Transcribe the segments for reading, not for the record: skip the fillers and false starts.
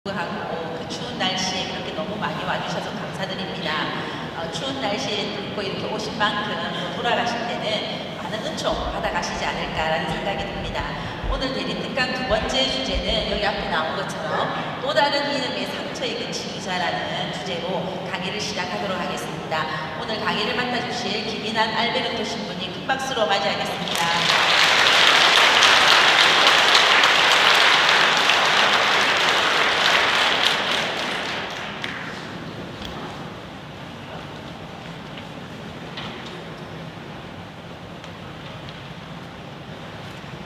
하고 그 추운 날씨에 그렇게 너무 많이 와주셔서 감사드립니다. 추운 날씨에 덥고 이렇게 오신 만큼 또 돌아가실 때는 많은 은총 받아가시지 않을까라는 생각이 듭니다. 오늘 대리특강 두 번째 주제는 여기 앞에 나온 것처럼 또 다른 이름의 상처에 그친 의사라는 주제로 강의를 시작하도록 하겠습니다. 오늘 강의를 맡아주실 김인한 알베르토 신부님 큰 박수로 맞이하겠습니다.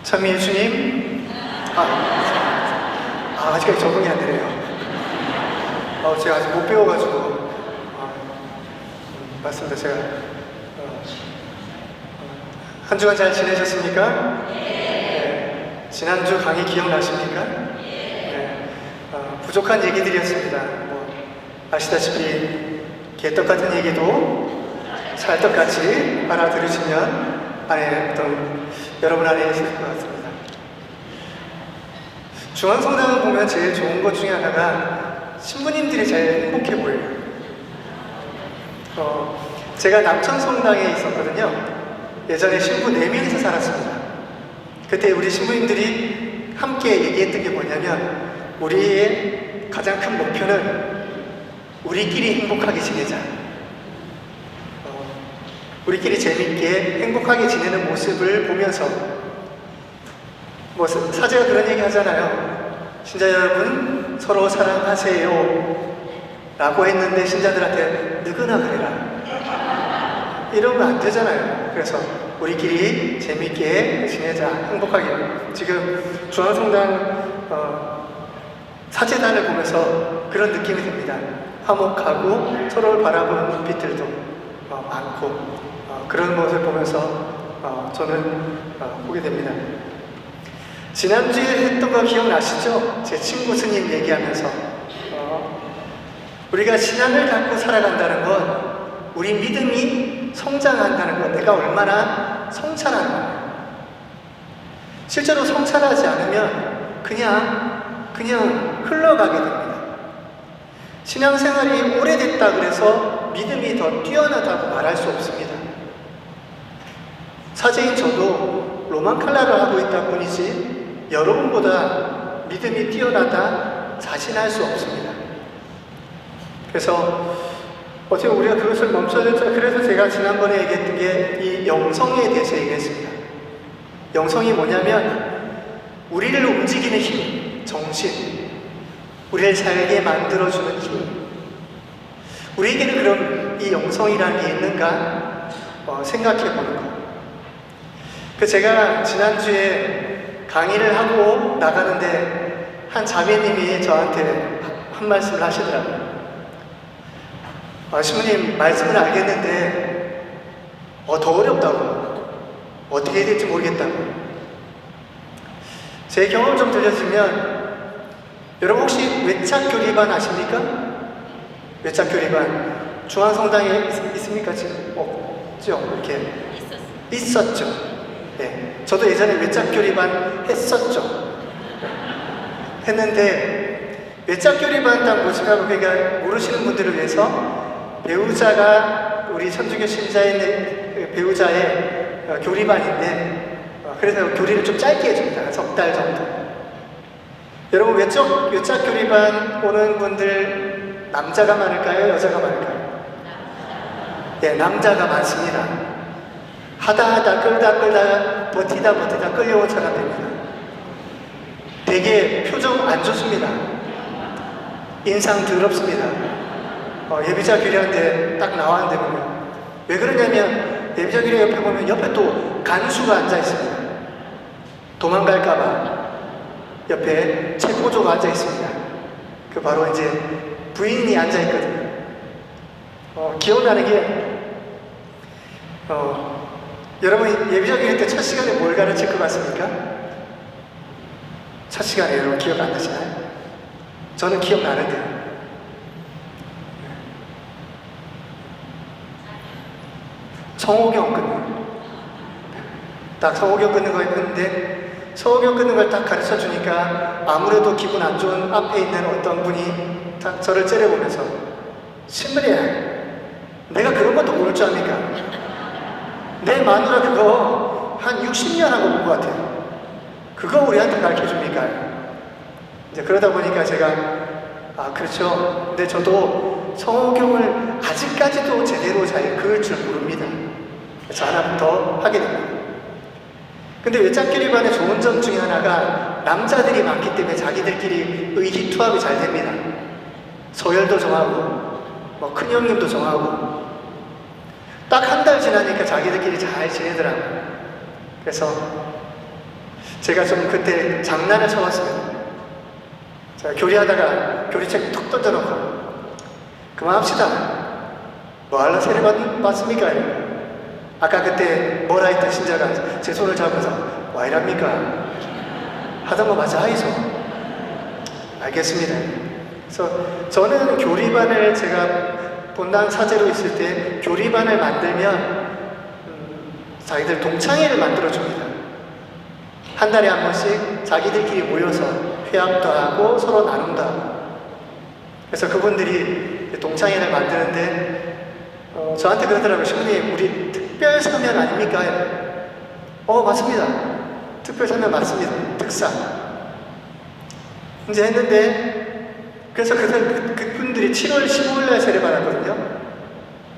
찬미 주님, 아직까지 적응이 안 되네요. 제가 아직 못 배워가지고, 맞습니다. 제가, 한 주간 잘 지내셨습니까? 네. 지난주 강의 기억나십니까? 네. 부족한 얘기들이었습니다. 아시다시피, 개떡 같은 얘기도 찰떡같이 알아들으시면, 여러분 안에 있을 것 같습니다. 중앙성당을 보면 제일 좋은 것 중에 하나가 신부님들이 제일 행복해 보여요. 제가 남천성당에 있었거든요. 예전에 신부 4명이서 살았습니다. 그때 우리 신부님들이 함께 얘기했던 게 뭐냐면 우리의 가장 큰 목표는 우리끼리 행복하게 지내자. 우리끼리 재밌게 행복하게 지내는 모습을 보면서 사제가 그런 얘기 하잖아요. 신자 여러분 서로 사랑하세요 라고 했는데 신자들한테 느그나 그래라 이러면 안 되잖아요. 그래서 우리끼리 재밌게 지내자, 행복하게. 지금 중앙성당 사제단을 보면서 그런 느낌이 듭니다. 화목하고 서로를 바라보는 눈빛들도 많고 그런 모습을 보면서 저는 보게 됩니다. 지난주에 했던 거 기억나시죠? 제 친구 스님 얘기하면서 우리가 신앙을 갖고 살아간다는 건 우리 믿음이 성장한다는 건 내가 얼마나 성찰하는 거예요. 실제로 성찰하지 않으면 그냥 흘러가게 됩니다. 신앙생활이 오래됐다 그래서 믿음이 더 뛰어나다고 말할 수 없습니다. 사제인 저도 로만 칼라를 하고 있다 뿐이지 여러분보다 믿음이 뛰어나다 자신할 수 없습니다. 그래서 어떻게 우리가 그것을 멈춰야 될지, 그래서 제가 지난번에 얘기했던 게 이 영성에 대해서 얘기했습니다. 영성이 뭐냐면 우리를 움직이는 힘, 정신, 우리를 살게 만들어주는 힘. 우리에게는 그럼 이 영성이라는 게 있는가 생각해 보는 것. 제가 지난주에 강의를 하고 나가는데 한 자매님이 저한테 한 말씀을 하시더라고요. 신부님 말씀은 알겠는데 더 어렵다고, 어떻게 해야 될지 모르겠다고. 제 경험 좀 들려주면, 여러분 혹시 외착교리반 아십니까? 외착교리반 중앙성당에 있습니까? 지금 없죠? 이렇게 있었죠. 네, 저도 예전에 외짝교리반 했었죠. 했는데 외짝교리반 딱 모시라고, 그러니까 모르시는 분들을 위해서 배우자가 우리 천주교 신자의 배우자의 교리반인데 그래서 교리를 좀 짧게 해줍니다. 석 달 정도. 여러분 외짝교리반 오는 분들 남자가 많을까요? 여자가 많을까요? 네, 남자가 많습니다. 하다 끌다 버티다 끌려온 사람 됩니다. 되게 표정 안 좋습니다. 인상 더럽습니다. 예비자 교리하는데 딱 나왔는데 보면 왜 그러냐면 예비자 교리 옆에 보면 옆에 또 간수가 앉아 있습니다. 도망갈까봐 옆에 체포조가 앉아 있습니다. 그 바로 이제 부인이 앉아 있거든요. 기억나는 게 여러분 예비자 교리 때 첫 시간에 뭘 가르칠 것 같습니까? 첫 시간에 여러분 기억 안 나시나요? 저는 기억나는데요. 성호경 끊는, 딱 성호경 끊는 거 했는데 소고기 끄는 걸 딱 가르쳐 주니까 아무래도 기분 안 좋은 앞에 있는 어떤 분이 딱 저를 째려보면서 신부님, 내가 그런 것도 모를 줄 압니까? 내 마누라 그거 한 60년 한 거 본 것 같아요. 그거 우리한테 가르쳐 줍니까? 이제 그러다 보니까 제가 그렇죠. 근데 저도 성경을 아직까지도 제대로 잘 그을 줄 모릅니다. 그래서 하나 더 하게 됩니다. 근데 외짝교리반의 좋은 점 중에 하나가 남자들이 많기 때문에 자기들끼리 의기투합이 잘 됩니다. 서열도 정하고 뭐 큰형님도 정하고 딱 한 달 지나니까 자기들끼리 잘 지내더라고요. 그래서 제가 좀 그때 장난을 쳐봤습니다. 제가 교리하다가 교리책 툭 던져놓고 그만합시다. 뭐 할라 세례 받습니까? 아까 그때 뭐라 했던 신자가 제 손을 잡으면서 와 이랍니까? 하던 거 맞아 하이소. 알겠습니다. 그래서 저는 교리반을 제가 본당 사제로 있을 때 교리반을 만들면 자기들 동창회를 만들어줍니다. 한 달에 한 번씩 자기들끼리 모여서 회합도 하고 서로 나눔도 하고. 그래서 그분들이 동창회를 만드는데 저한테 그러더라고요. 신부님, 우리 특별 사면 아닙니까? 맞습니다. 특별 사면 맞습니다. 특사. 이제 했는데 그래서 그분들이 7월 15일 날 세례 받았거든요.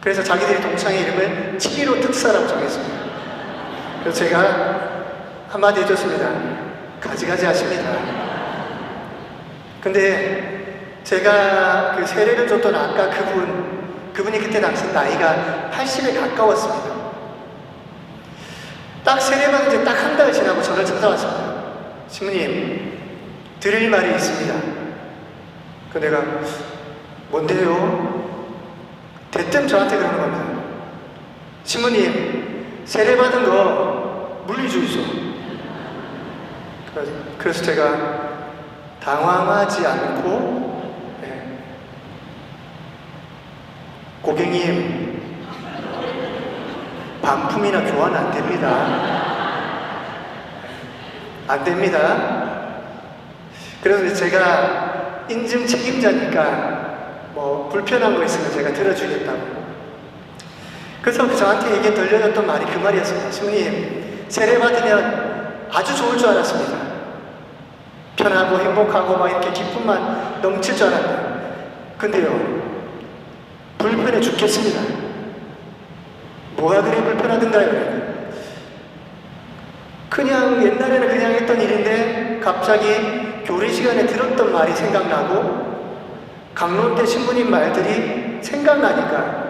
그래서 자기들이 동창회 이름을 7.15 특사라고 정했습니다. 그래서 제가 한마디 해줬습니다. 가지가지 하십니다. 근데 제가 그 세례를 줬던 아까 그분이 그때 당시 나이가 80에 가까웠습니다. 딱 세례받은 지 딱 한 달 지나고 저를 찾아왔습니다. 신부님, 드릴 말이 있습니다. 그 내가 뭔데요? 대뜸 저한테 그러는 겁니다. 신부님, 세례받은 거 물리주의소. 그래서 제가 당황하지 않고 고객님, 반품이나 교환 안 됩니다. 안 됩니다. 그래서 제가 인증 책임자니까 뭐 불편한 거 있으면 제가 들어주겠다고. 그래서 저한테 이게 들려줬던 말이 그 말이었습니다. 신부님, 세례 받으면 아주 좋을 줄 알았습니다. 편하고 행복하고 막 이렇게 기쁨만 넘칠 줄 알았는데, 근데요, 불편해 죽겠습니다. 뭐가 그리 불편하던가요? 그냥 옛날에는 그냥 했던 일인데 갑자기 교리 시간에 들었던 말이 생각나고 강론 때 신부님 말들이 생각나니까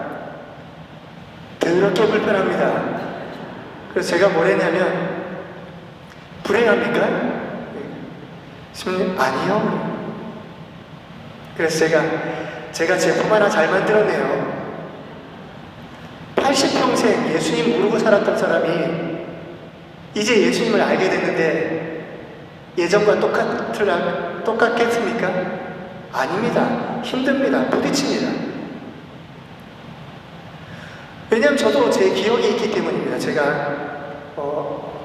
더럽게 불편합니다. 그래서 제가 뭘 했냐면, 불행합니까? 신부님, 아니요. 그래서 제가 제품 하나 잘 만들었네요. 80평생 예수님 모르고 살았던 사람이 이제 예수님을 알게 됐는데 예전과 똑같겠습니까? 아닙니다. 힘듭니다. 부딪힙니다. 왜냐하면 저도 제 기억이 있기 때문입니다. 제가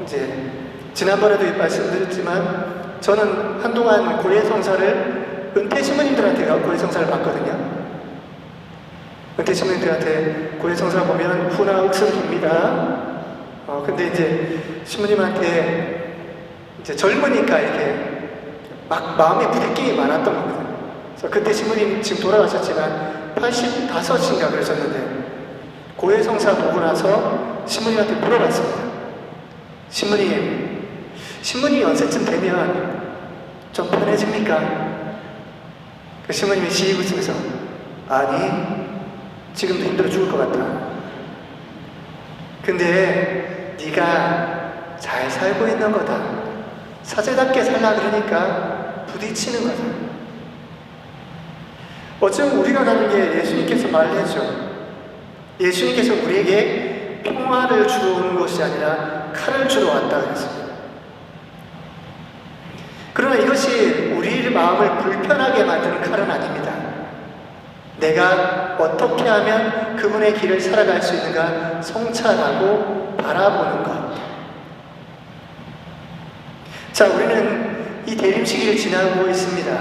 이제 지난번에도 말씀드렸지만 저는 한동안 고해성사를 은퇴 신부님들한테 고해성사를 받거든요. 은퇴 신부님들한테 고해성사 보면 후나 윽성깁니다. 근데 이제 신부님한테 이제 젊으니까 이렇게 막 마음에 부대낌이 많았던 겁니다. 그래서 그때 신부님 지금 돌아가셨지만 85인가 그러셨는데 고해성사 보고 나서 신부님한테 물어봤습니다. 신부님 연세쯤 되면 좀 편해집니까? 그 신부님이 시익 웃으면서 아니, 지금도 힘들어 죽을 것 같다. 근데 네가 잘 살고 있는 거다. 사제답게 살라 그러니까 부딪히는 거다. 어쩌면 우리가 가는 게 예수님께서 말했죠. 예수님께서 우리에게 평화를 주러 오는 것이 아니라 칼을 주러 왔다 그랬습니다. 그러나 이것이 우리 마음을 불편하게 만드는 칼은 아닙니다. 내가 어떻게 하면 그분의 길을 살아갈 수 있는가 성찰하고 바라보는 것. 자, 자, 우리는 이 대림 시기를 지나고 있습니다.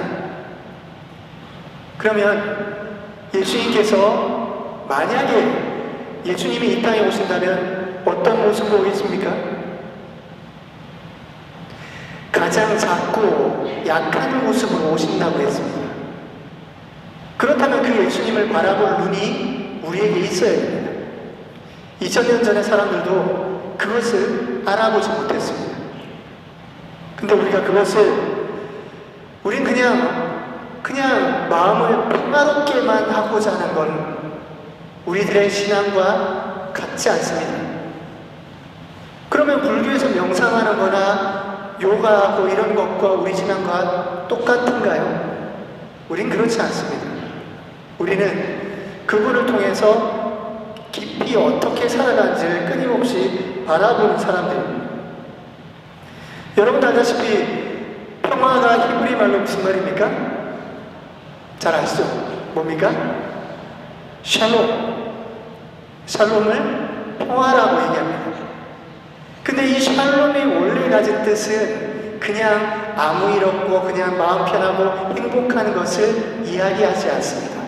그러면 예수님께서 만약에 예수님이 이 땅에 오신다면 어떤 모습으로 오겠습니까? 가장 작고 약한 모습으로 오신다고 했습니다. 그렇다면 그 예수님을 바라볼 눈이 우리에게 있어야 됩니다. 2000년 전의 사람들도 그것을 알아보지 못했습니다. 근데 우리가 우린 그냥 마음을 평화롭게만 하고자 하는 건 우리들의 신앙과 같지 않습니다. 그러면 불교에서 명상하는 거나 요가하고 이런 것과 우리 신앙과 똑같은가요? 우린 그렇지 않습니다. 우리는 그분을 통해서 깊이 어떻게 살아가는지를 끊임없이 바라보는 사람들입니다. 여러분 알다시피 평화가 히브리 말로 무슨 말입니까? 잘 아시죠? 뭡니까? 샬롬. 샬롬을 평화라고 얘기합니다. 근데 이 샬롬이 원래 가진 뜻은 그냥 아무 일 없고 그냥 마음 편하고 행복한 것을 이야기하지 않습니다.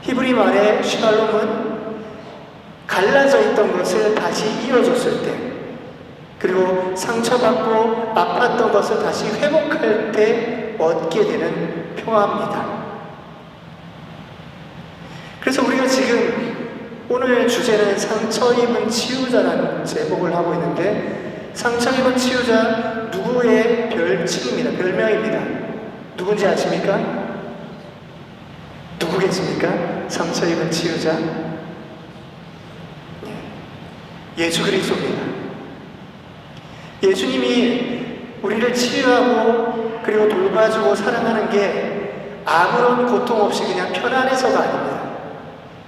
히브리 말의 샬롬은 갈라져 있던 것을 다시 이어줬을 때, 그리고 상처받고 아팠던 것을 다시 회복할 때 얻게 되는 평화입니다. 그래서 우리가 지금 오늘 주제는 상처 입은 치유자라는 제목을 하고 있는데, 상처 입은 치유자 누구의 별칭입니다. 별명입니다. 누군지 아십니까? 누구겠습니까? 상처 입은 치유자? 예수 그리스도입니다. 예수님이 우리를 치유하고 그리고 돌봐주고 사랑하는 게 아무런 고통 없이 그냥 편안해서가 아닙니다.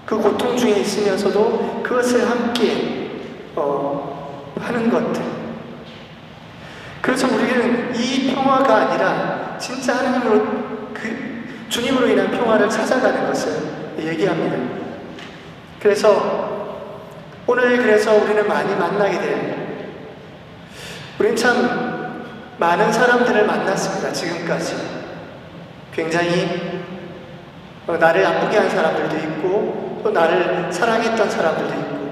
그 고통 중에 있으면서도 그것을 함께 하는 것들. 그래서 우리는 이 평화가 아니라 진짜 하나님으로 주님으로 인한 평화를 찾아가는 것을 얘기합니다. 오늘 우리는 많이 만나게 돼요. 우린 참 많은 사람들을 만났습니다. 지금까지 굉장히 나를 아프게 한 사람들도 있고 또 나를 사랑했던 사람들도 있고,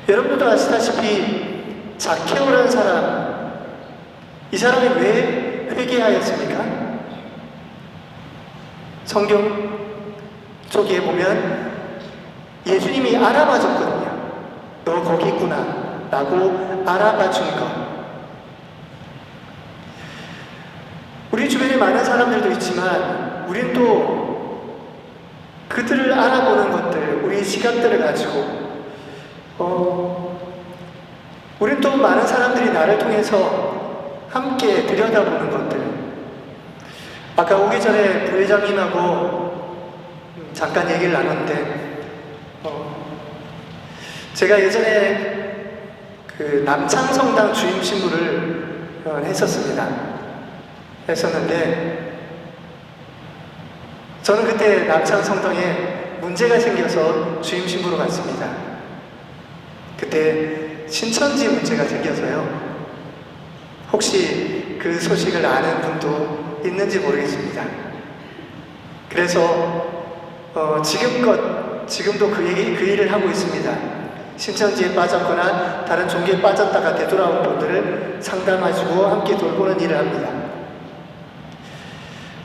여러분도 아시다시피 자케오라는 사람, 이 사람이 왜 회개하였습니까? 성경 쪽에 보면 예수님이 알아봐 줬거든요. 너 거기 있구나 라고 알아봐 준 것. 우리 주변에 많은 사람들도 있지만 우린 또 그들을 알아보는 것들, 우리의 시각들을 가지고 우린 또 많은 사람들이 나를 통해서 함께 들여다보는 것들. 아까 오기 전에 부회장님하고 잠깐 얘기를 나눴는데 제가 예전에 그 남창성당 주임신부를 했었는데 저는 그때 남창성당에 문제가 생겨서 주임신부로 갔습니다. 그때 신천지 문제가 생겨서요. 혹시 그 소식을 아는 분도 있는지 모르겠습니다. 그래서 지금도 그 일을 하고 있습니다. 신천지에 빠졌거나 다른 종교에 빠졌다가 되돌아온 분들을 상담해주고 함께 돌보는 일을 합니다.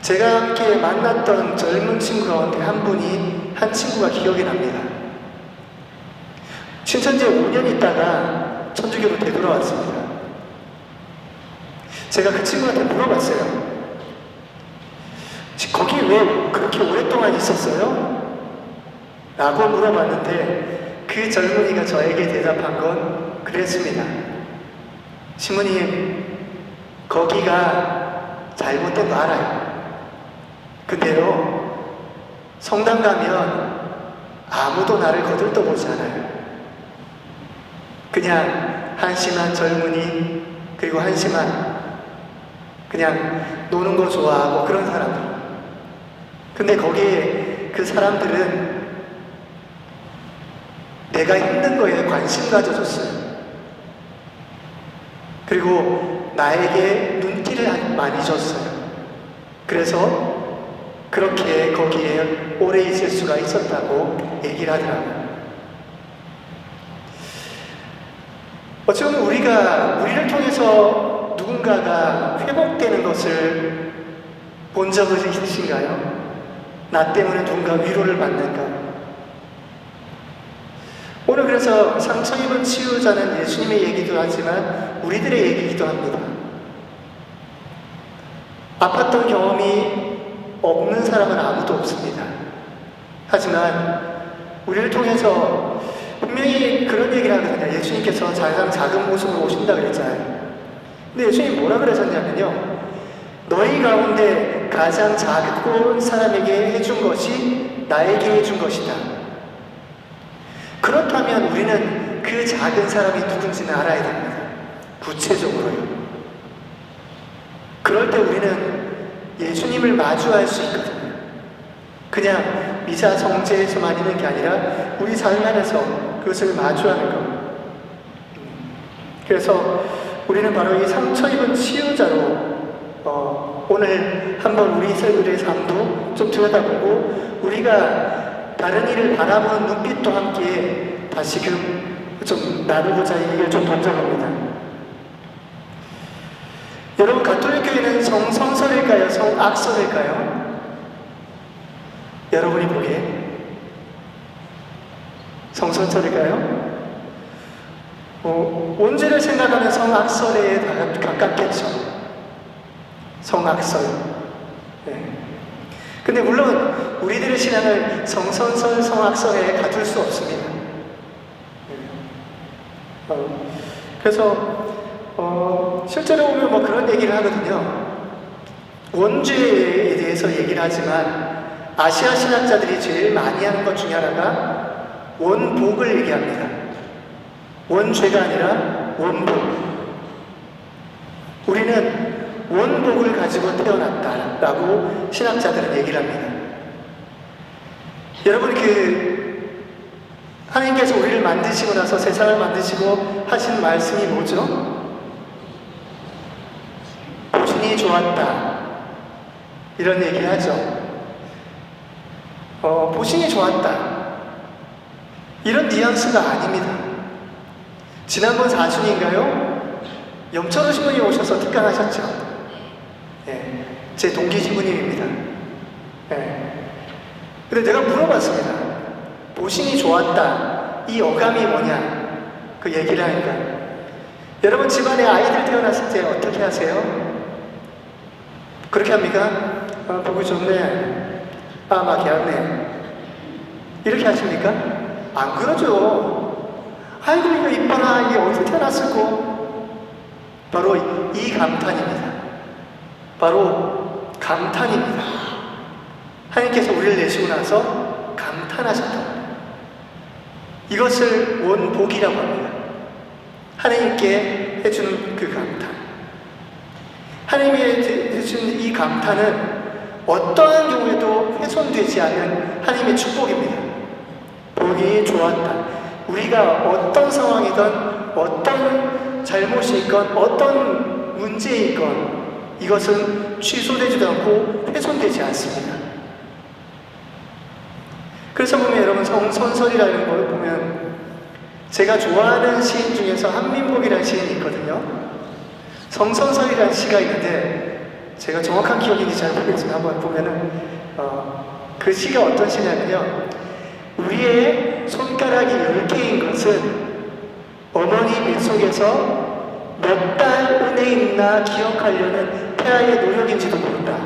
제가 함께 만났던 젊은 친구 가운데 한 친구가 기억이 납니다. 신천지에 5년 있다가 천주교로 되돌아왔습니다. 제가 그 친구한테 물어봤어요. 거기 왜 그렇게 오랫동안 있었어요? 라고 물어봤는데 그 젊은이가 저에게 대답한 건 그랬습니다. 신부님, 거기가 잘못된 거 알아요. 근데요, 성당 가면 아무도 나를 거들떠보지 않아요. 그냥 한심한 젊은이, 그리고 그냥 노는 거 좋아하고 그런 사람들. 근데 거기에 그 사람들은 내가 힘든 거에 관심 가져줬어요. 그리고 나에게 눈길을 많이 줬어요. 그래서 그렇게 거기에 오래 있을 수가 있었다고 얘기를 하더라고요. 어쩌면 우리를 통해서 누군가가 회복되는 것을 본 적은 있으신가요? 나 때문에 누군가 위로를 받는가? 오늘 그래서 상처 입은 치유자는 예수님의 얘기도 하지만 우리들의 얘기이기도 합니다. 아팠던 경험이 없는 사람은 아무도 없습니다. 하지만 우리를 통해서 분명히 그런 얘기를 하거든요. 예수님께서 가장 작은 모습으로 오신다 그랬잖아요. 근데 예수님이 뭐라 그러셨냐면요, 너희 가운데 가장 작은 사람에게 해준 것이 나에게 해준 것이다. 그렇다면 우리는 그 작은 사람이 누군지는 알아야 됩니다. 구체적으로요. 그럴 때 우리는 예수님을 마주할 수 있거든요. 그냥 미사 성제에서만 있는 게 아니라 우리 삶 안에서 그것을 마주하는 것. 그래서 우리는 바로 이 상처 입은 치유자로 오늘 한번 우리의 삶도 좀 들여다보고 우리가 다른 이를 바라보는 눈빛도 함께 다시금 좀 나누고자 얘기를 좀 던져봅니다. 여러분, 가톨릭 교회는 성선설일까요? 성악설일까요? 여러분이 보기에 성선설일까요? 원죄를 생각하면 성악설에 가깝겠죠. 성악설. 네. 근데 물론 우리들의 신앙을 성선설, 성악설에 가둘 수 없습니다. 네. 그래서 실제로 보면 뭐 그런 얘기를 하거든요. 원죄에 대해서 얘기를 하지만 아시아 신학자들이 제일 많이 하는 것 중에 하나가 원복을 얘기합니다. 원죄가 아니라 원복. 우리는 원복을 가지고 태어났다라고 신학자들은 얘기를 합니다. 여러분, 하나님께서 우리를 만드시고 나서 세상을 만드시고 하신 말씀이 뭐죠? 보신이 좋았다. 이런 얘기 하죠. 보신이 좋았다. 이런 뉘앙스가 아닙니다. 지난번 사순인가요? 염천우 신부님 오셔서 특강하셨죠? 네, 제 동기 신부님입니다. 네. 근데 내가 물어봤습니다. 보신이 좋았다. 이 어감이 뭐냐? 그 얘기를 하니까. 여러분, 집안에 아이들 태어났을 때 어떻게 하세요? 그렇게 합니까? 보기 좋네. 막 개왔네. 이렇게 하십니까? 안 그러죠. 아이고, 이거 이뻐라. 이게 어디서 태어났을꼬? 바로 이 감탄입니다. 바로 감탄입니다. 하나님께서 우리를 내시고 나서 감탄하셨다. 이것을 원복이라고 합니다. 하나님께 해주는 그 감탄. 하나님이 해주는 이 감탄은 어떠한 경우에도 훼손되지 않는 하나님의 축복입니다. 보기 좋았다. 우리가 어떤 상황이든 어떤 잘못이 있건 어떤 문제이건 이것은 취소되지도 않고 훼손되지 않습니다. 그래서 보면 여러분, 성선설이라는 걸 보면 제가 좋아하는 시인 중에서 한민복이라는 시인이 있거든요. 성선설이라는 시가 있는데 제가 정확한 기억인지 잘 모르겠지만 한번 보면은 그 시가 어떤 시냐면요, 우리의 손가락이 10개인 것은 어머니 뱃속에서 몇 달 은혜 있나 기억하려는 태아의 노력인지도 모른다.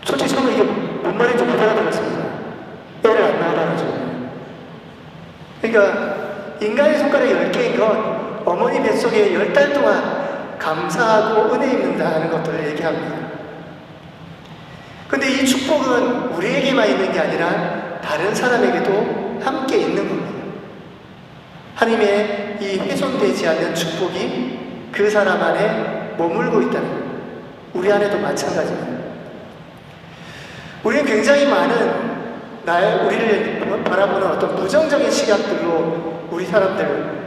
솔직히 저는 이게 뭔 말인지 못 알아들었습니다. 애를 안 낳아가지고. 그러니까 인간의 손가락이 10개인 건 어머니 뱃속에 10달 동안 감사하고 은혜 입는다는 것들을 얘기합니다. 근데 이 축복은 우리에게만 있는 게 아니라 다른 사람에게도 함께 있는 겁니다. 하나님의 이 훼손되지 않는 축복이 그 사람 안에 머물고 있다는 거예요. 우리 안에도 마찬가지입니다. 우리는 굉장히 많은 우리를 바라보는 어떤 부정적인 시각들로 우리 사람들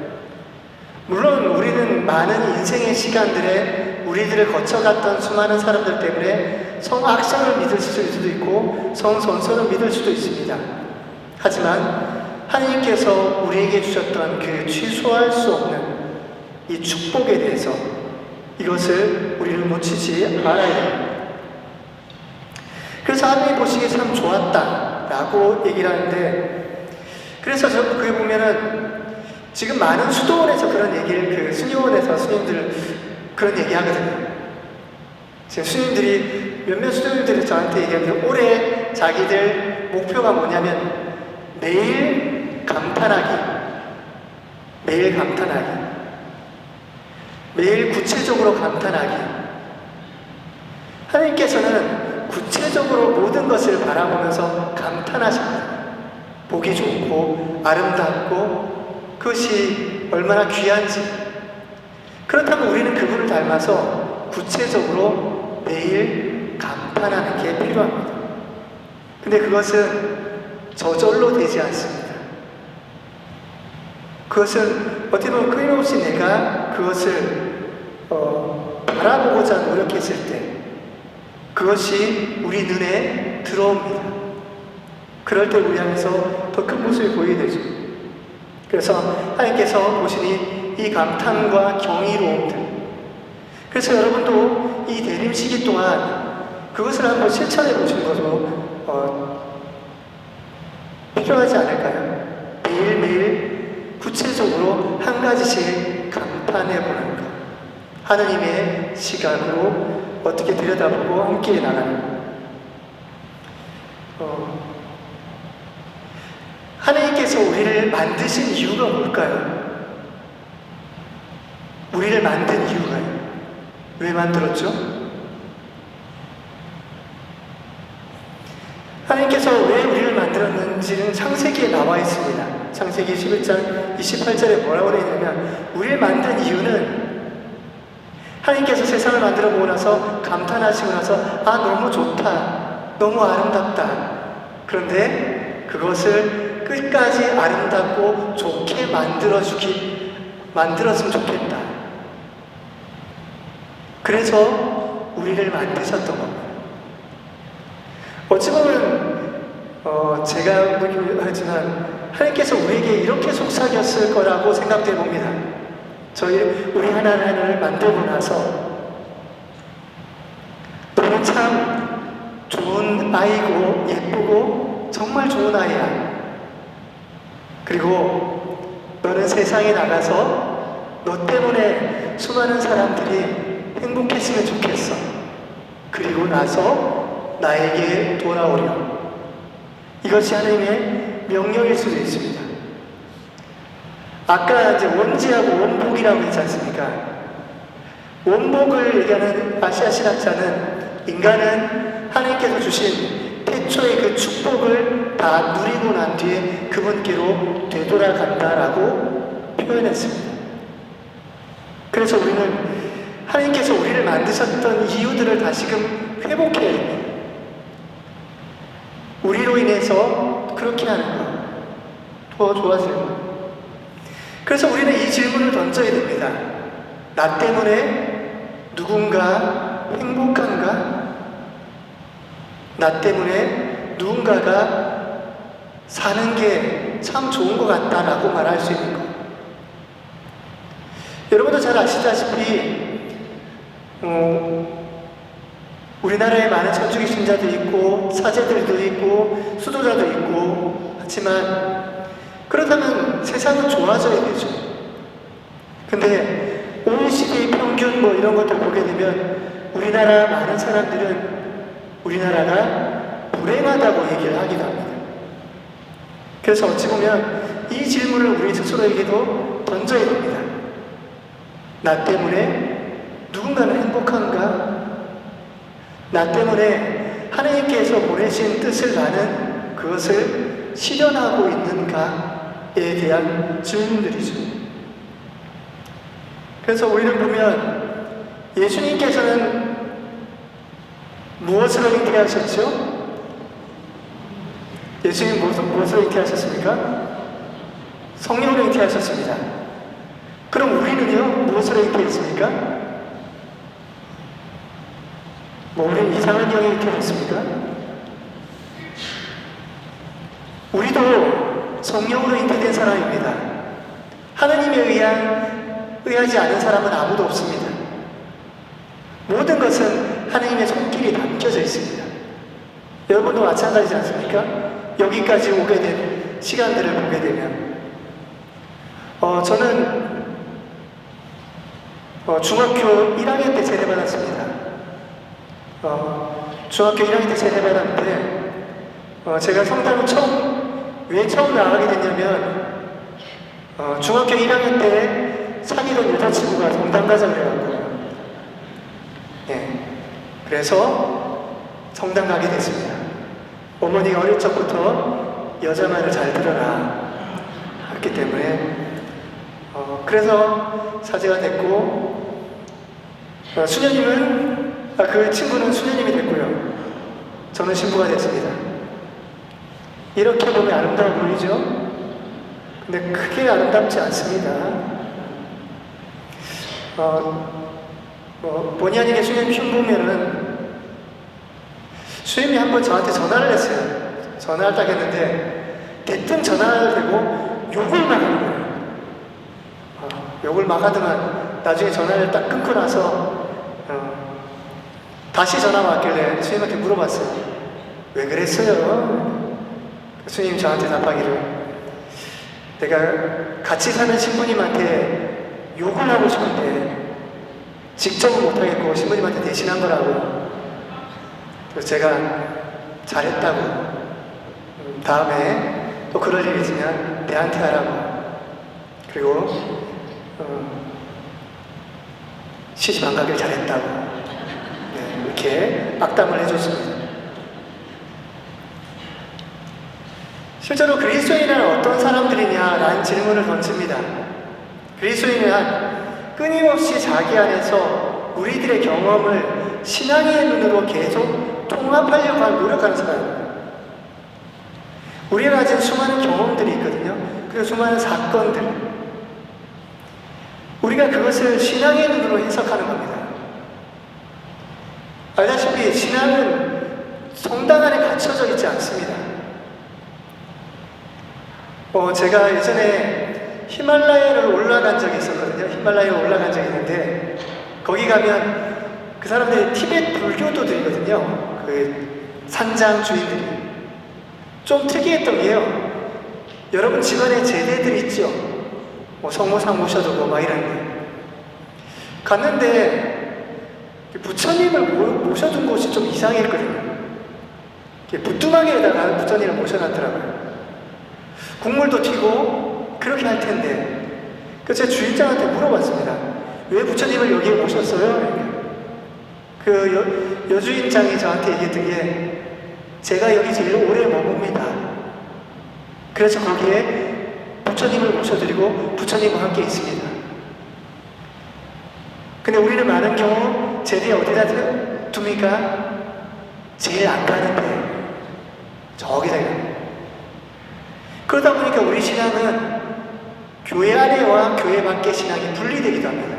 물론 우리는 많은 인생의 시간들에 우리들을 거쳐갔던 수많은 사람들 때문에 성악설을 믿을 수도 있고 성선설을 믿을 수도 있습니다. 하지만 하나님께서 우리에게 주셨던 그 취소할 수 없는 이 축복에 대해서 이것을 우리는 놓치지 말아야 합니다. 그래서 하나님 보시기에 참 좋았다 라고 얘기를 하는데, 그래서 저 그게 보면은 지금 많은 수도원에서 그런 얘기를, 그 수녀원에서 스님들 그런 얘기 하거든요. 지금 스님들이, 몇몇 수녀님들이 저한테 얘기하면서 올해 자기들 목표가 뭐냐면 매일 감탄하기, 매일 감탄하기, 매일 구체적으로 감탄하기. 하나님께서는 구체적으로 모든 것을 바라보면서 감탄하십니다. 보기 좋고 아름답고 그것이 얼마나 귀한지. 그렇다면 우리는 그분을 닮아서 구체적으로 매일 감탄하는 게 필요합니다. 근데 그것은 저절로 되지 않습니다. 그것은 어떻게 보면 끊임없이 내가 그것을 바라보고자 노력했을 때 그것이 우리 눈에 들어옵니다. 그럴 때 우리 안에서 더 큰 모습이 보이게 되죠. 그래서 하나님께서 보시니 이 감탄과 경이로움들, 그래서 여러분도 이 대림 시기 동안 그것을 한번 실천해 보시는 것도 필요하지 않을까요? 매일매일 구체적으로 한 가지씩 감탄해 보는 것, 하느님의 시각으로 어떻게 들여다보고 함께 나가는 하나님께서 우리를 만드신 이유가 뭘까요? 우리를 만든 이유가요? 왜 만들었죠? 하나님께서 왜 우리를 만들었는지는 창세기에 나와 있습니다. 창세기 11장 28절에 뭐라고 되어 있냐면, 우리를 만든 이유는 하나님께서 세상을 만들어 보고 나서 감탄하시고 나서 너무 좋다, 너무 아름답다. 그런데 그것을 끝까지 아름답고 좋게 만들었으면 좋겠다. 그래서 우리를 만드셨던 겁니다. 어찌 보면 제가 보기도 하지만 하나님께서 우리에게 이렇게 속삭였을 거라고 생각해 봅니다. 우리 하나를 만들고 나서 너는 참 좋은 아이고 예쁘고 정말 좋은 아이야. 그리고 너는 세상에 나가서 너 때문에 수많은 사람들이 행복했으면 좋겠어. 그리고 나서 나에게 돌아오렴. 이것이 하나님의 명령일 수도 있습니다. 아까 이제 원지하고 원복이라고 했지 않습니까? 원복을 얘기하는 아시아 신학자는 인간은 하나님께서 주신 태초의 그 축복을 다 누리고 난 뒤에 그분께로 되돌아간다라고 표현했습니다. 그래서 우리는 하나님께서 우리를 만드셨던 이유들을 다시금 회복해야 됩니다. 우리로 인해서 그렇게 하는 것, 더 좋아지는 것. 그래서 우리는 이 질문을 던져야 됩니다. 나 때문에 누군가 행복한가? 나 때문에 누군가가 사는 게 참 좋은 것 같다라고 말할 수 있는 것. 여러분도 잘 아시다시피 우리나라에 많은 천주교 신자도 있고 사제들도 있고 수도자도 있고 하지만, 그렇다면 세상은 좋아져야 되죠. 근데 OECD의 평균 이런 것들 보게 되면 우리나라 많은 사람들은 우리나라가 불행하다고 얘기를 하기도 합니다. 그래서 어찌 보면 이 질문을 우리 스스로에게도 던져야 됩니다. 나 때문에 누군가는 행복한가? 나 때문에 하나님께서 보내신 뜻을 나는 그것을 실현하고 있는가에 대한 질문들이죠. 그래서 우리는 보면 예수님께서는 무엇으로 잉태하셨죠? 예수님 무엇으로 잉태하셨습니까? 성령으로 잉태하셨습니다. 그럼 우리는요? 무엇으로 잉태했습니까? 뭐 우리 이상한 영이 잉태했습니까? 우리도 성령으로 잉태된 사람입니다. 하나님에 의하지 않은 사람은 아무도 없습니다. 모든 것은 하나님의 손길이 담겨져 있습니다. 여러분도 마찬가지지 않습니까? 여기까지 오게 된 시간들을 보게 되면 저는 중학교 1학년 때 세례받았습니다. 중학교 1학년 때 세례받았는데 제가 성당을 왜 처음 나가게 됐냐면 중학교 1학년 때 사귀던 여자친구가 성당 가자 그래가지고 그래서 성당 가게 됐습니다. 어머니가 어릴 적부터 여자 말을 잘 들어라 했기 때문에 그래서 사제가 됐고 수녀님은 그 친구는 수녀님이 됐고요. 저는 신부가 됐습니다. 이렇게 보면 아름다워 보이죠? 근데 크게 아름답지 않습니다. 본의 아니게 수녀님 시험 보면은 수녀님이 한번 저한테 전화를 했어요. 전화를 딱 했는데 대뜸 전화를 대고 욕을 막 하는 거예요. 욕을 막 하더만 나중에 전화를 딱 끊고 나서 다시 전화가 왔길래 수녀님한테 물어봤어요. 왜 그랬어요? 수녀님 저한테 답하기를 내가 같이 사는 신부님한테 욕을 하고 싶은데 직접은 못하겠고 신부님한테 대신한 거라고. 그래서 제가 잘했다고 다음에 또 그럴 일 있으면 내한테 하라고. 그리고 시집 안 가길 잘했다고 이렇게 악담을 해줬습니다. 실제로 그리스도인은 어떤 사람들이냐라는 질문을 던집니다. 그리스도인은 끊임없이 자기 안에서 우리들의 경험을 신앙의 눈으로 계속 통합하려고 노력하는 사람입니다. 우리가 가진 수많은 경험들이 있거든요. 그리고 수많은 사건들. 우리가 그것을 신앙의 눈으로 해석하는 겁니다. 알다시피 신앙은 성당 안에 갇혀져 있지 않습니다. 제가 예전에 히말라야를 올라간 적이 있었거든요. 히말라야에 올라간 적이 있는데 거기 가면 그 사람들이 티베트 불교도들이거든요. 그 산장 주인들이. 좀 특이했던 게요. 여러분 집안에 제대들 있죠? 성모상 모셔두고 막 이런 게. 갔는데 부처님을 모셔둔 곳이 좀 이상했거든요. 부뚜막에다가 부처님을 모셔놨더라고요. 국물도 튀고 그렇게 할 텐데. 그래서 제 주인장한테 물어봤습니다. 왜 부처님을 여기에 모셨어요? 그 여주인장이 저한테 얘기했던 게 제가 여기 제일 오래 머뭅니다. 그래서 거기에 부처님을 모셔드리고 부처님과 함께 있습니다. 근데 우리는 많은 경우 제대에 어디다 둡니까? 제일 안 가는데 저기다 가요. 그러다 보니까 우리 신앙은 교회 안에와 교회 밖의 신앙이 분리되기도 합니다.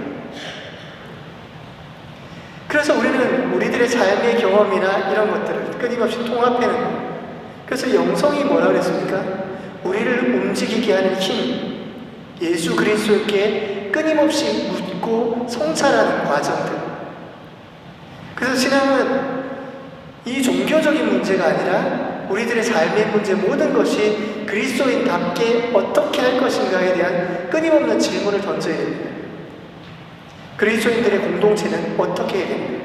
그래서 우리는 우리들의 삶의 경험이나 이런 것들을 끊임없이 통합해내는 거예요. 그래서 영성이 뭐라 그랬습니까? 우리를 움직이게 하는 힘, 예수 그리스도께 끊임없이 묻고 성찰하는 과정들. 그래서 신앙은 이 종교적인 문제가 아니라 우리들의 삶의 문제 모든 것이 그리스도인답게 어떻게 할 것인가에 대한 끊임없는 질문을 던져야 됩니다. 그리스도인들의 공동체는 어떻게 해야 됩니까?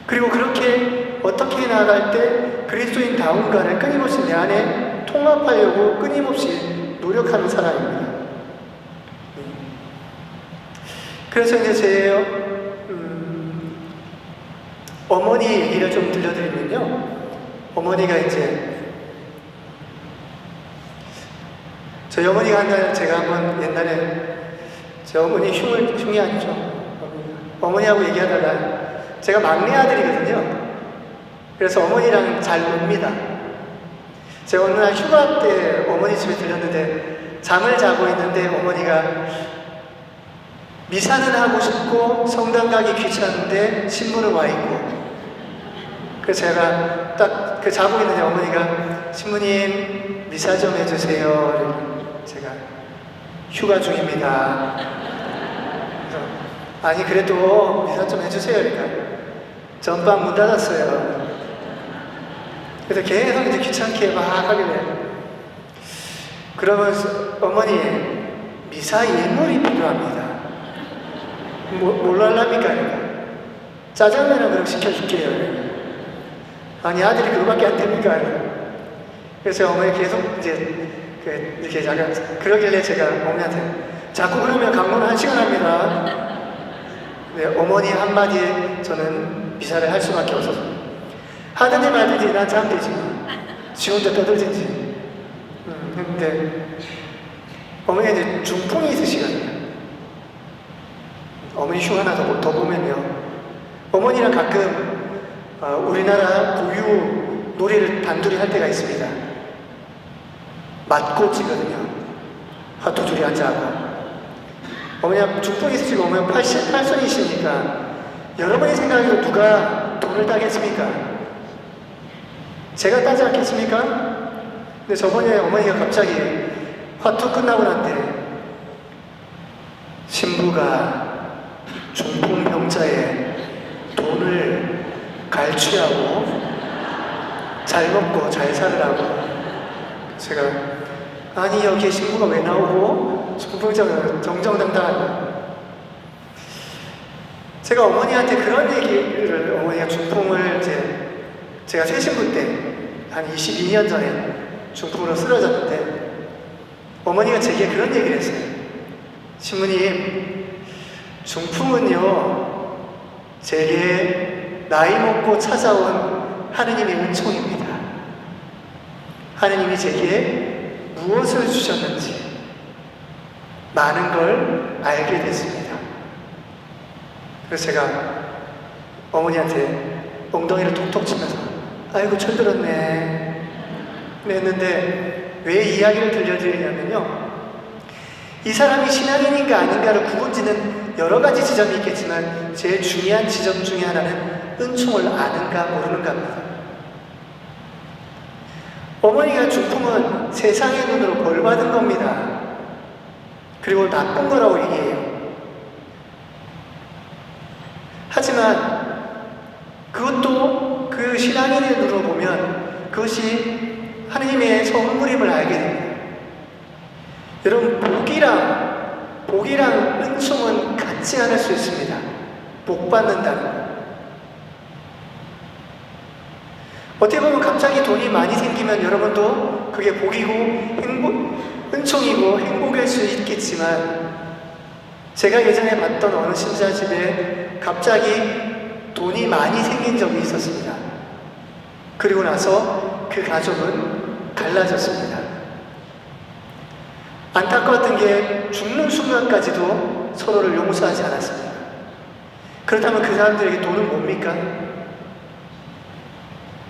그리고 그렇게 어떻게 해나갈 때 그리스도인다운가를 끊임없이 내 안에 통합하려고 끊임없이 노력하는 사람입니다. 그래서 이제 제 어머니 얘기를 좀 들려드리면요. 어머니가 이제 저희 어머니가 제가 한번 옛날에 제 어머니 흉이 아니죠. 어머니하고 얘기하다가 제가 막내 아들이거든요. 그래서 어머니랑 잘 놉니다. 제가 어느 날 휴가 때 어머니 집에 들렸는데 잠을 자고 있는데 어머니가 미사는 하고 싶고 성당 가기 귀찮은데 신부는 와 있고. 그래서 제가 딱 그 자고 있는데 어머니가 신부님 미사 좀 해주세요. 제가 휴가 중입니다. 그래서 아니 그래도 미사 좀 해주세요. 그러니까 전방 문 닫았어요. 그래서 계속 이제 귀찮게 막 하길래 그러면 어머니 미사 예물이 필요합니다. 뭘로 하랍니까? 짜장면을 그럼 시켜줄게요. 아니 아들이 그거밖에 안 됩니까? 그래서 어머니 계속 이제 이렇게 잠깐 그러길래 제가 어머니한테 자꾸 그러면 강론을 1시간 합니다. 네, 어머니 한마디에 저는 미사를 할 수밖에 없어서 하든지 말든지 난 잠들지 지 혼자 떠들든지. 근데 어머니가 이제 중풍이 있으시거든요. 어머니 흉 하나 더 보면요, 어머니랑 가끔 우리나라 고유 노래를 단둘이 할 때가 있습니다. 맞꽃이거든요. 두 줄이 앉아하고. 어머니가 중풍이 있으시고 어머니 88손이시니까 여러분이 생각해도 누가 돈을 따겠습니까? 제가 따지 않겠습니까? 근데 저번에 어머니가 갑자기 화투 끝나고 난데 신부가 중풍 병자의 돈을 갈취하고 잘 먹고 잘 살으라고. 제가 아니 여기에 신부가 왜 나오고 중풍병자가 정정당당하고. 제가 어머니한테 그런 얘기를, 어머니가 중풍을 제가 새신부 때 한 22년 전에 중풍으로 쓰러졌는데 어머니가 제게 그런 얘기를 했어요. 신부님, 중풍은요 제게 나이 먹고 찾아온 하느님의 은총입니다. 하느님이 제게 무엇을 주셨는지 많은 걸 알게 됐습니다. 그래서 제가 어머니한테 엉덩이를 톡톡 치면서 아이고 철들었네 했는데 왜 이야기를 들려드리냐면요, 이 사람이 신앙인인가 아닌가를 구분짓는 여러 가지 지점이 있겠지만 제일 중요한 지점 중에 하나는 은총을 아는가 모르는가입니다. 어머니가 중풍은 세상의 눈으로 벌받은 겁니다. 그리고 나쁜 거라고 얘기해요. 하지만 그것도 그 신앙인의 눈으로 보면 그것이 하느님의 선물임을 알게 됩니다. 여러분, 복이랑 은총은 같지 않을 수 있습니다. 복 받는다는 것. 어떻게 보면 갑자기 돈이 많이 생기면 여러분도 그게 복이고 은총이고 행복일 수 있겠지만, 제가 예전에 봤던 어느 신자 집에 갑자기 돈이 많이 생긴 적이 있었습니다. 그리고 나서 그 가족은 갈라졌습니다. 안타까웠던 게 죽는 순간까지도 서로를 용서하지 않았습니다. 그렇다면 그 사람들에게 돈은 뭡니까?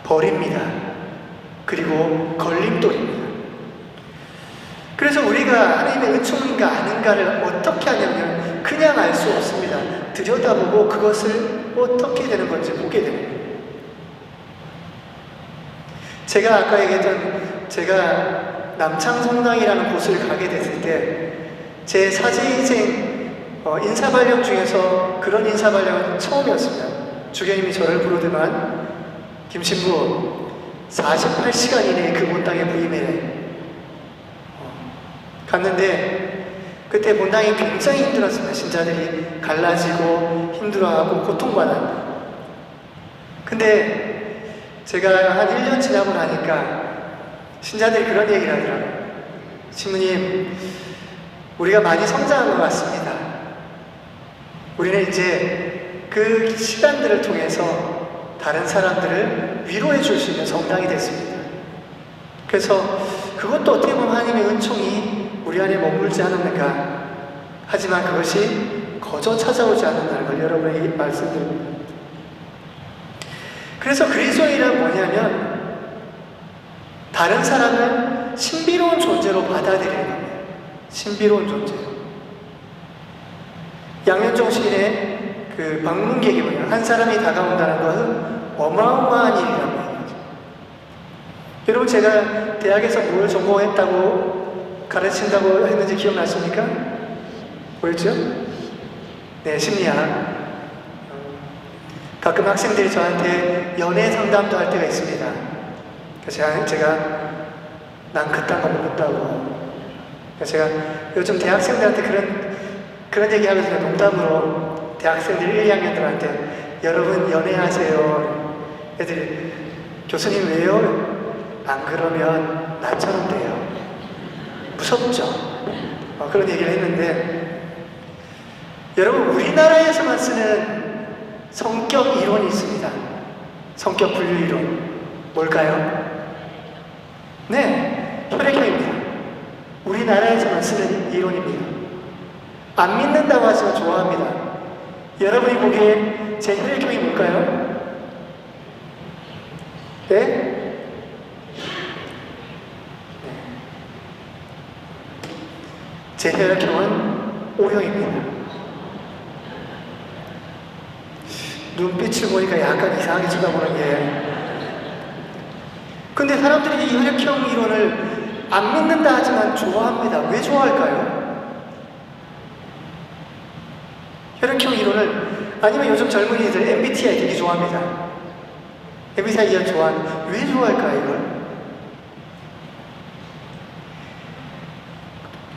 벌입니다. 그리고 걸림돌입니다. 그래서 우리가 하나님의 은총인가 아닌가를 어떻게 하냐면 그냥 알 수 없습니다. 들여다보고 그것을 어떻게 되는 건지 보게 됩니다. 제가 아까 얘기했던, 제가 남창성당이라는 곳을 가게 됐을 때 제 사제인생 인사발령 중에서 그런 인사발령은 처음이었습니다. 주교님이 저를 부르더만 김신부 48시간 이내에 그 본당에 부임해. 갔는데 그때 본당이 굉장히 힘들었습니다. 신자들이 갈라지고 힘들어하고 고통받았다. 근데 제가 한 1년 지나고 나니까 신자들이 그런 얘기를 하더라고요. 신부님, 우리가 많이 성장한 것 같습니다. 우리는 이제 그 시간들을 통해서 다른 사람들을 위로해 줄 수 있는 성당이 됐습니다. 그래서 그것도 어떻게 보면 하나님의 은총이 우리 안에 머물지 않았는가. 하지만 그것이 거저 찾아오지 않는다는 걸 여러분에게 말씀드립니다. 그래서 그리스도인이란 뭐냐면 다른 사람을 신비로운 존재로 받아들이는 겁니다. 신비로운 존재. 양현종 시인의 그 방문객이 뭐냐, 한 사람이 다가온다는 것은 어마어마한 일이라고 해요. 여러분, 제가 대학에서 뭘 전공했다고 가르친다고 했는지 기억나십니까? 뭐였죠? 네, 심리학. 가끔 학생들이 저한테 연애 상담도 할 때가 있습니다. 그래서 제가 난 그딴 거 모른다고. 제가 요즘 대학생들한테 그런 얘기 하거든요. 농담으로 대학생들 1, 2학년들한테 여러분 연애하세요. 애들이 교수님 왜요? 안 그러면 나처럼 돼요. 무섭죠? 그런 얘기를 했는데, 여러분, 우리나라에서만 쓰는 성격 이론이 있습니다. 성격 분류 이론. 뭘까요? 네, 혈액형입니다. 우리나라에서만 쓰는 이론입니다. 안 믿는다고 하지만 좋아합니다. 여러분이 보기에 제 혈액형이 뭘까요? 네? 제 혈액형은 O형입니다. 눈빛을 보니까 약간 이상하게 쳐다보는 게. 근데 사람들이 이 혈액형 이론을 안 믿는다 하지만 좋아합니다. 왜 좋아할까요? 혈액형 이론을, 아니면 요즘 젊은이들 MBTI 되게 좋아합니다. MBTI 이론 좋아하는, 왜 좋아할까요, 이걸?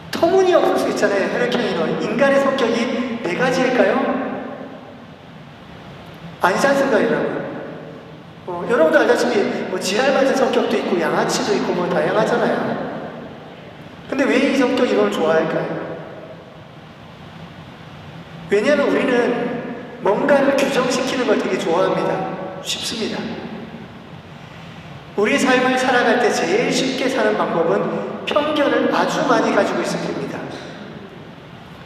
터무니없을 수 있잖아요, 혈액형 이론. 인간의 성격이 4가지일까요? 아니지 않습니까, 여러분? 여러분도 알다시피 뭐 지랄 맞은 성격도 있고 양아치도 있고 뭐 다양하잖아요. 근데 왜 이 성격 이론을 좋아할까요? 왜냐하면 우리는 뭔가를 규정시키는 걸 되게 좋아합니다. 쉽습니다. 우리 삶을 살아갈 때 제일 쉽게 사는 방법은 편견을 아주 많이 가지고 있을 때입니다.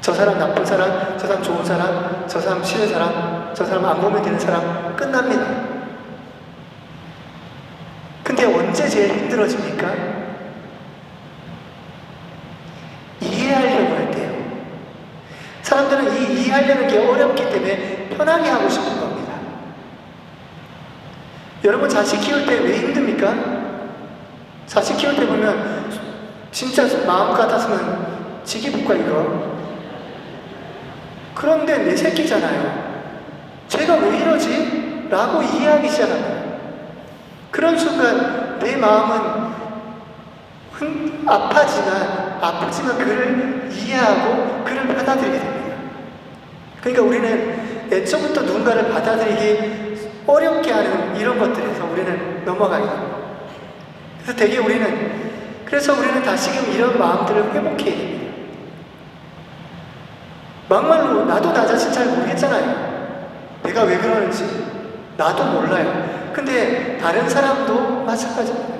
저 사람 나쁜 사람, 저 사람 좋은 사람, 저 사람 싫은 사람, 저 사람 안 보면 되는 사람, 끝납니다. 근데 언제 제일 힘들어집니까? 이해하려고 할 때요. 사람들은 이 이해하려는 게 어렵기 때문에 편하게 하고 싶은 겁니다. 여러분, 자식 키울 때 왜 힘듭니까? 자식 키울 때 보면 진짜 마음 같았으면 지기볼까 이거. 그런데 내 새끼잖아요. 쟤가 왜 이러지? 라고 이해하기 시작합니다. 그런 순간 내 마음은 아프지만 그를 이해하고 그를 받아들이게 됩니다. 그러니까 우리는 애초부터 누군가를 받아들이기 어렵게 하는 이런 것들에서 우리는 넘어가게 됩니다. 그래서 우리는 다시금 이런 마음들을 회복해야 됩니다. 막말로 나도 나 자신 잘 모르겠잖아요. 내가 왜 그러는지 나도 몰라요. 근데 다른 사람도 마찬가지입니다.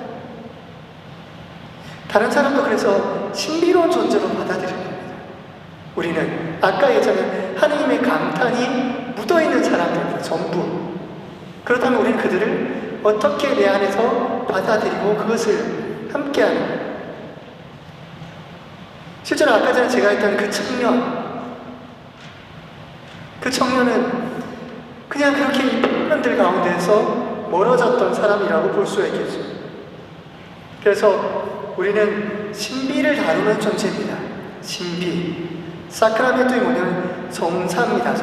다른 사람도 그래서 신비로운 존재로 받아들이는 겁니다. 우리는 아까 얘기했잖아요. 하느님의 감탄이 묻어있는 사람들입니다. 전부. 그렇다면 우리는 그들을 어떻게 내 안에서 받아들이고 그것을 함께하는 거예요. 실제로 아까 전에 제가 했던 그 청년은 그냥 그렇게 이 편견들 가운데서 멀어졌던 사람이라고 볼 수가 있겠죠. 그래서 우리는 신비를 다루는 존재입니다. 신비. 사크라멘토이 뭐냐면 성사입니다.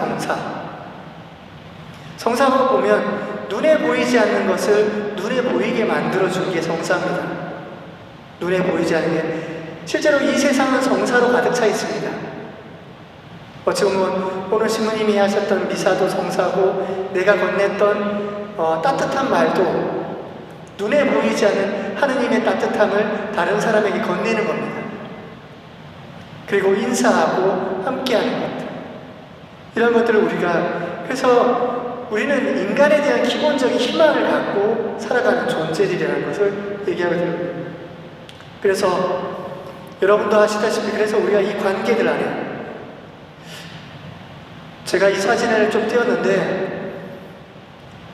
성사로 보면 눈에 보이지 않는 것을 눈에 보이게 만들어주는 게 성사입니다. 눈에 보이지 않는 게, 실제로 이 세상은 성사로 가득 차 있습니다. 어찌 보면 오늘 신부님이 하셨던 미사도 성사고, 내가 건넸던 따뜻한 말도 눈에 보이지 않는 하느님의 따뜻함을 다른 사람에게 건네는 겁니다. 그리고 인사하고 함께하는 것들, 이런 것들을 그래서 우리는 인간에 대한 기본적인 희망을 갖고 살아가는 존재들이라는 것을 얘기하거든요. 그래서 여러분도 아시다시피, 그래서 우리가 이 관계들 안에, 제가 이 사진을 좀 띄웠는데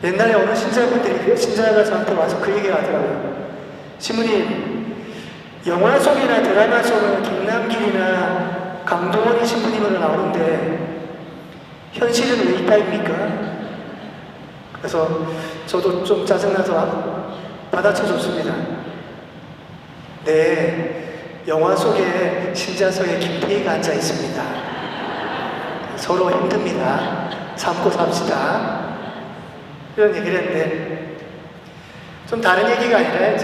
옛날에 어느 신자가 저한테 와서 그 얘기를 하더라고요. 신부님, 영화 속이나 드라마 속은 김남길이나 강동원이 신부님으로 나오는데 현실은 왜 이따입니까? 그래서 저도 좀 짜증나서 받아쳐줬습니다. 네, 영화 속에 신자석에 김태희가 앉아 있습니다. 서로 힘듭니다. 참고 삽시다. 이런 얘기를 했는데, 좀 다른 얘기가 아니라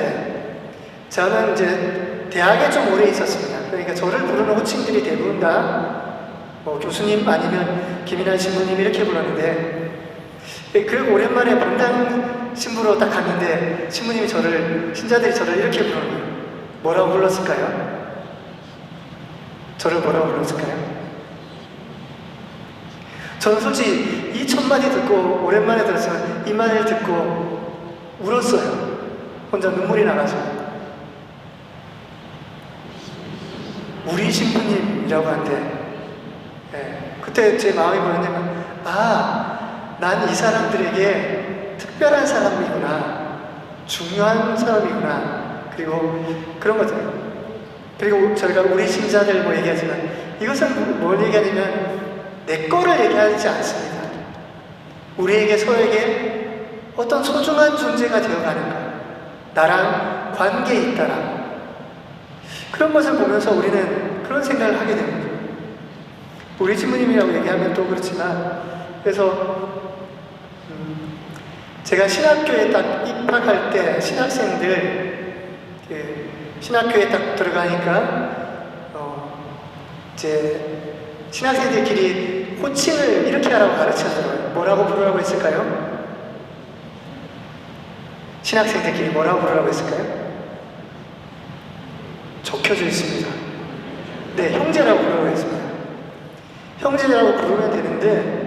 저는 대학에 좀 오래 있었습니다. 그러니까 저를 부르는 호칭들이 대부분 다 뭐 교수님 아니면 김인환 신부님 이렇게 불렀는데, 그리고 오랜만에 본당 신부로 딱 갔는데 신자들이 저를 이렇게 부르는 거예요. 뭐라고 불렀을까요? 저를 뭐라고 불렀을까요? 저는 솔직히 이 첫 마디 듣고 오랜만에 들었지만 이 말을 듣고 울었어요. 혼자 눈물이 나가지고. 우리 신부님이라고 하는데, 그때 제 마음이 뭐였냐면, 난 이 사람들에게 특별한 사람이구나, 중요한 사람이구나, 그리고 그런 거잖아요. 그리고 저희가 우리 신자들 뭐 얘기하지만 이것은 뭘 얘기하냐면 내 거를 얘기하지 않습니다. 우리에게 서로에게 어떤 소중한 존재가 되어가는 것, 나랑 관계에 있다라, 그런 것을 보면서 우리는 그런 생각을 하게 됩니다. 우리 신부님이라고 얘기하면 또 그렇지만, 그래서 제가 신학교에 딱 입학할 때 신학생들 신학교에 딱 들어가니까 이제 신학생들끼리 호칭을 이렇게 하라고 가르치더라고요. 뭐라고 부르라고 했을까요? 신학생들끼리 뭐라고 부르라고 했을까요? 적혀져 있습니다. 네, 형제라고 부르라고 했습니다. 형제라고 부르면 되는데,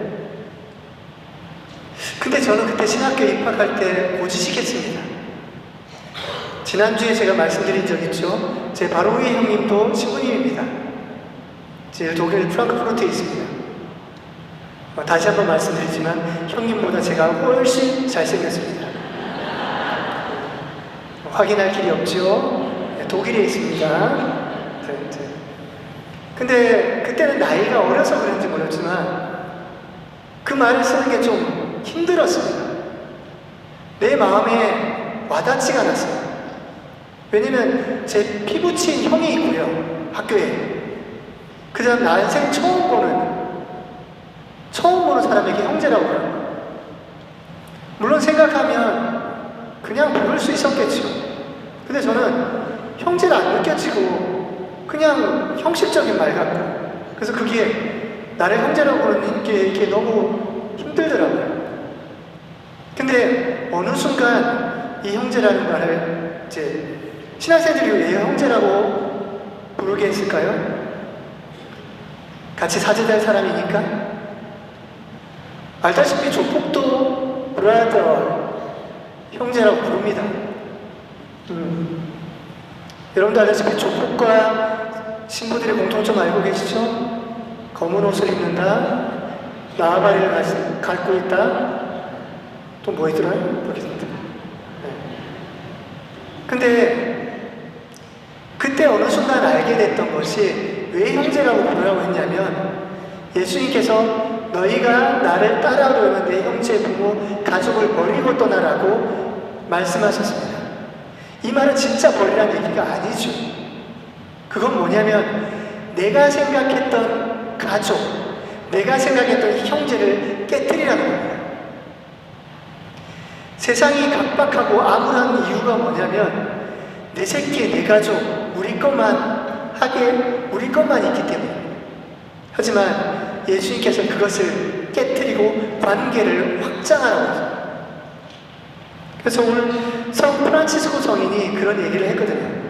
근데 저는 그때 신학교에 입학할 때 고지식했습니다. 지난주에 제가 말씀드린 적 있죠? 제 바로 위에 형님도 신부님입니다. 제 독일 프랑크푸르트에 있습니다. 다시 한번 말씀드리지만 형님보다 제가 훨씬 잘생겼습니다. 확인할 길이 없죠? 독일에 있습니다. 근데 그때는 나이가 어려서 그런지 몰랐지만 그 말을 쓰는 게 좀 힘들었습니다. 내 마음에 와닿지가 않았어요. 왜냐면 제 피부친 형이 있고요, 학교에. 그 다음 난생 처음 보는 사람에게 형제라고 그래요. 물론 생각하면 그냥 부를 수 있었겠죠. 근데 저는 형제를 안 느껴지고 그냥 형식적인 말 같고, 그래서 그게 나를 형제라고 부르는 게 이게 너무 힘들더라고요. 근데 어느 순간 이 형제라는 말을 신학생들이 왜 형제라고 부르게 했을까요? 같이 사제될 사람이니까? 알다시피 조폭도 브라더, 형제라고 부릅니다. 여러분도 알다시피 조폭과 신부들의 공통점 알고 계시죠? 검은 옷을 입는다, 나아바리를 갖고 있다, 또 뭐 있더라요? 모르겠습니다. 근데 그때 어느 순간 알게 됐던 것이 왜 형제라고 부르라고 했냐면, 예수님께서 너희가 나를 따라오려면 내 형제, 부모, 가족을 버리고 떠나라고 말씀하셨습니다. 이 말은 진짜 버리라는 얘기가 아니죠. 그건 뭐냐면 내가 생각했던 가족, 내가 생각했던 형제를 깨뜨리라는 겁니다. 세상이 각박하고 암울한 이유가 뭐냐면 내 새끼, 내 가족, 우리 것만 있기 때문입니다. 하지만 예수님께서는 그것을 깨뜨리고 관계를 확장하라고 하죠. 그래서 오늘 성 프란치스코 성인이 그런 얘기를 했거든요.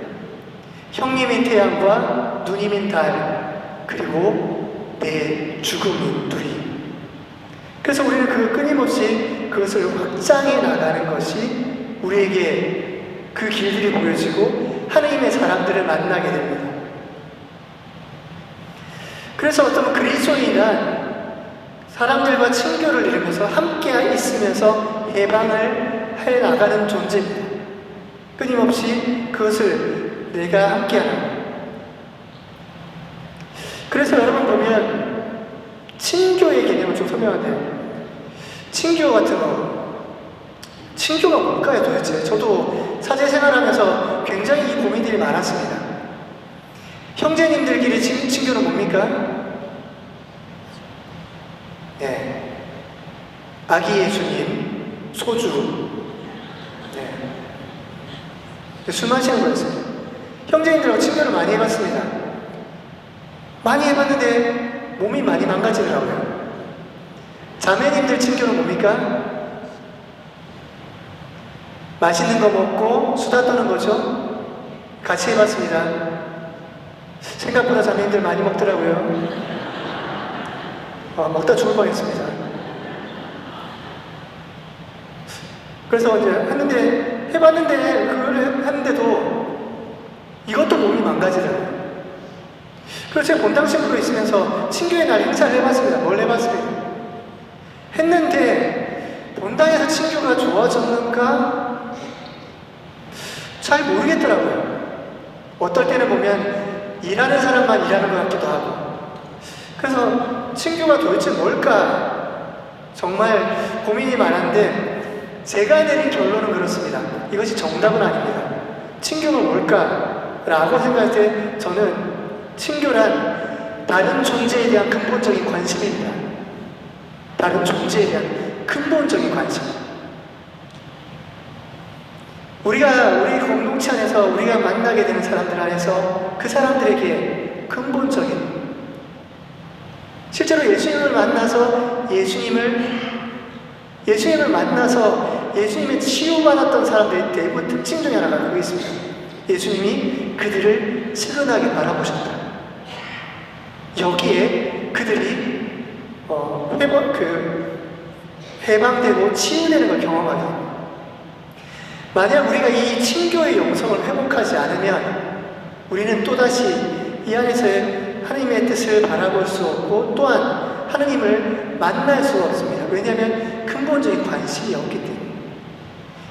형님인 태양과 누님인 달, 그리고 내 죽음인 둘이. 그래서 우리는 그 끊임없이 그것을 확장해 나가는 것이 우리에게 그 길들이 보여지고 하나님의 사람들을 만나게 됩니다. 그래서 어떤 그리스도인이란 사람들과 친교를 이루면서 함께 있으면서 해방을 해 나가는 존재입니다. 끊임없이 그것을 내가 함께하는. 그래서 여러분 보면 친교의 개념을 좀 설명하는데요. 친교 같은 거, 친교가 뭘까요 도대체? 저도 사제 생활하면서 굉장히 이 고민들이 많았습니다. 형제님들끼리 친교는 뭡니까? 네. 아기 예수님, 소주. 네. 술 마시는 거였습니다. 형제님들하고 친교를 많이 해봤습니다. 많이 해봤는데 몸이 많이 망가지더라고요. 자매님들 친교는 뭡니까? 맛있는 거 먹고 수다 떠는 거죠. 같이 해봤습니다. 생각보다 자매님들 많이 먹더라고요. 먹다 죽을 뻔했습니다. 그래서 이제 해봤는데 그걸 하는데도 이것도 몸이 망가지더라고요. 그래서 제가 본당 신부로 있으면서 친교의 날 행사를 해봤습니다. 뭘 해봤습니다. 했는데 본당에서 친교가 좋아졌는가? 잘 모르겠더라고요. 어떨 때는 보면 일하는 사람만 일하는 것 같기도 하고. 그래서 친교가 도대체 뭘까? 정말 고민이 많았는데 제가 내린 결론은 그렇습니다. 이것이 정답은 아닙니다. 친교가 뭘까? 라고 생각할 때 저는 친교란 다른 존재에 대한 근본적인 관심입니다. 다른 존재에 대한 근본적인 관심. 우리 공동체 안에서 우리가 만나게 되는 사람들 안에서 그 사람들에게 근본적인, 실제로 예수님을 만나서 예수님의 치유받았던 사람들의 대부분 특징 중에 하나가 그게 있습니다. 예수님이 그들을 측은하게 바라보셨다. 여기에 그들이 해방되고 치유되는 걸 경험하게 됩니다. 만약 우리가 이 친교의 영성을 회복하지 않으면 우리는 또다시 이 안에서의 하나님의 뜻을 바라볼 수 없고 또한 하나님을 만날 수가 없습니다. 왜냐하면 근본적인 관심이 없기 때문에.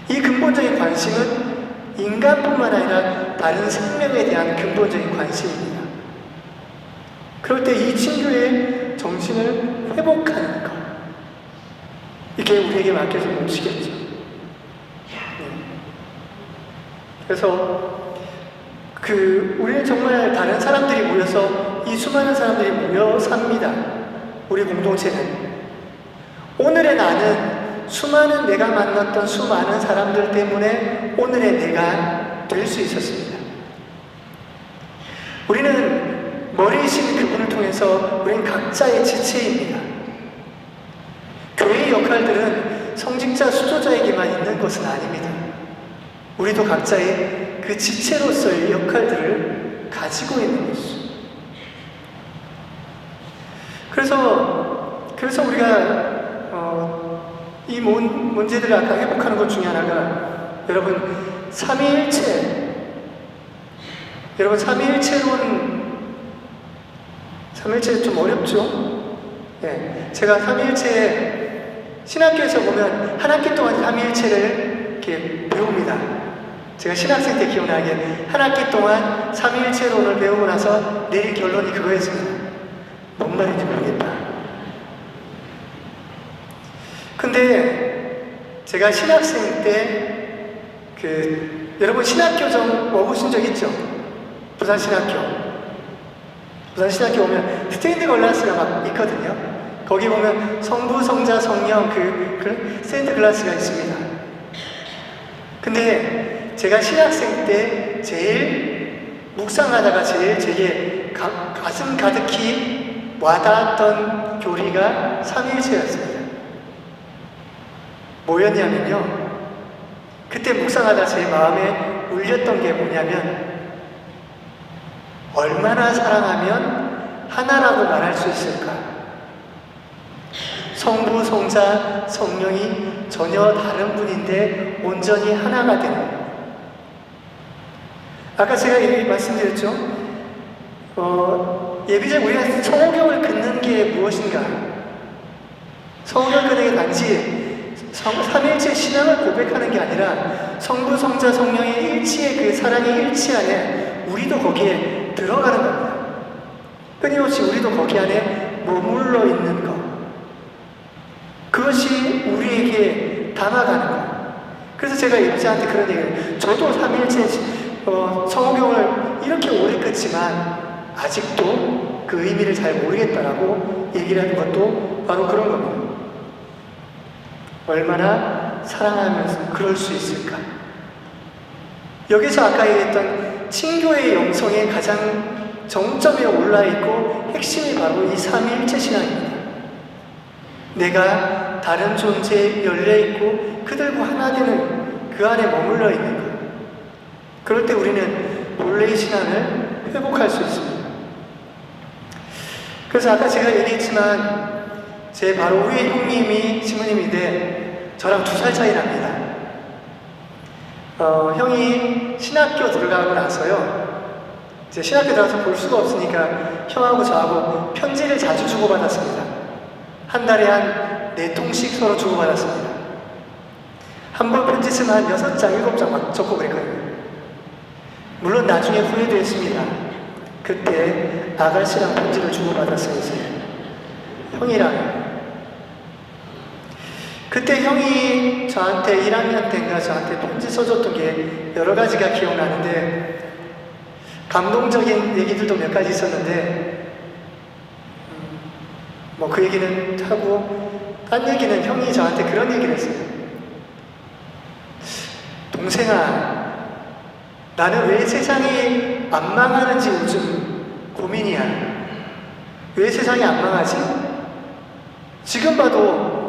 이 근본적인 관심은 인간뿐만 아니라 다른 생명에 대한 근본적인 관심입니다. 그럴 때 이 친교의 정신을 회복하는 것, 이게 우리에게 맡겨서 몫이겠죠. 그래서 우리는 정말 다른 사람들이 모여서 이 수많은 사람들이 모여 삽니다. 우리 공동체는 오늘의 나는 수많은 내가 만났던 수많은 사람들 때문에 오늘의 내가 될 수 있었습니다. 우리는 머리이신 그분을 통해서 우리는 각자의 지체입니다. 교회의 역할들은 성직자, 수도자에게만 있는 것은 아닙니다. 우리도 각자의 그 지체로서의 역할들을 가지고 있는 것이죠. 그래서 우리가 이 문제들을 아까 회복하는 것 중에 하나가 여러분 삼위일체. 여러분 삼위일체 좀 어렵죠? 네, 제가 삼위일체 신학교에서 보면 한 학기 동안 삼위일체를 이렇게 배웁니다. 제가 신학생 때 기억나게 한 학기 동안 삼위일체론을 배우고 나서 내린 결론이 그거였습니다. 뭔 말인지 모르겠다. 근데 제가 신학생 때 여러분 신학교정 와보신 적 있죠? 부산 신학교 오면 스테인드 글라스가 막 있거든요. 거기 보면 성부, 성자, 성령 그 스테인드 글라스가 있습니다. 근데 제가 신학생 때 제일 묵상하다가 제게 가슴 가득히 와닿았던 교리가 삼위일체였습니다. 뭐였냐면요, 그때 묵상하다 제 마음에 울렸던 게 뭐냐면 얼마나 사랑하면 하나라고 말할 수 있을까? 성부, 성자, 성령이 전혀 다른 분인데 온전히 하나가 되는 것. 아까 제가 이렇게 말씀드렸죠? 예비적 우리가 성경을 긋는 게 무엇인가? 성경을 긋는 게 단지 삼일체 신앙을 고백하는 게 아니라 성부, 성자, 성령의 일치의 그 사랑의 일치 안에 우리도 거기에 들어가는 겁니다. 끊임없이 우리도 거기 안에 머물러 있는 것. 그것이 우리에게 담아가는 것. 그래서 제가 입자한테 그런 얘기를, 저도 삼일째 성경을 이렇게 오래 끊지만 아직도 그 의미를 잘 모르겠다라고 얘기를 하는 것도 바로 그런 겁니다. 얼마나 사랑하면서 그럴 수 있을까? 여기서 아까 얘기했던 친교의 영성의 가장 정점에 올라있고 핵심이 바로 이 삼위일체 신앙입니다. 내가 다른 존재에 열려있고 그들과 하나 되는 그 안에 머물러 있는 것. 그럴 때 우리는 본래의 신앙을 회복할 수 있습니다. 그래서 아까 제가 얘기했지만 제 바로 위에 형님이 신부님인데 저랑 2살 차이 납니다. 형이 신학교 들어가고 나서요, 이제 신학교 들어가서 볼 수가 없으니까 형하고 저하고 편지를 자주 주고받았습니다. 한 달에 한 4통씩 서로 주고받았습니다. 한 번 편지 쓰면 한 6장, 7장 막 적고 그랬거든요. 물론 나중에 후회도 했습니다. 그때 아가씨랑 편지를 주고받았어요. 형이랑. 그때 형이 저한테 1학년 때인가 저한테 편지 써줬던 게 여러 가지가 기억나는데, 감동적인 얘기들도 몇 가지 있었는데, 뭐 그 얘기는 하고, 딴 얘기는 형이 저한테 그런 얘기를 했어요. 동생아, 나는 왜 세상이 안 망하는지 요즘 고민이야. 왜 세상이 안 망하지? 지금 봐도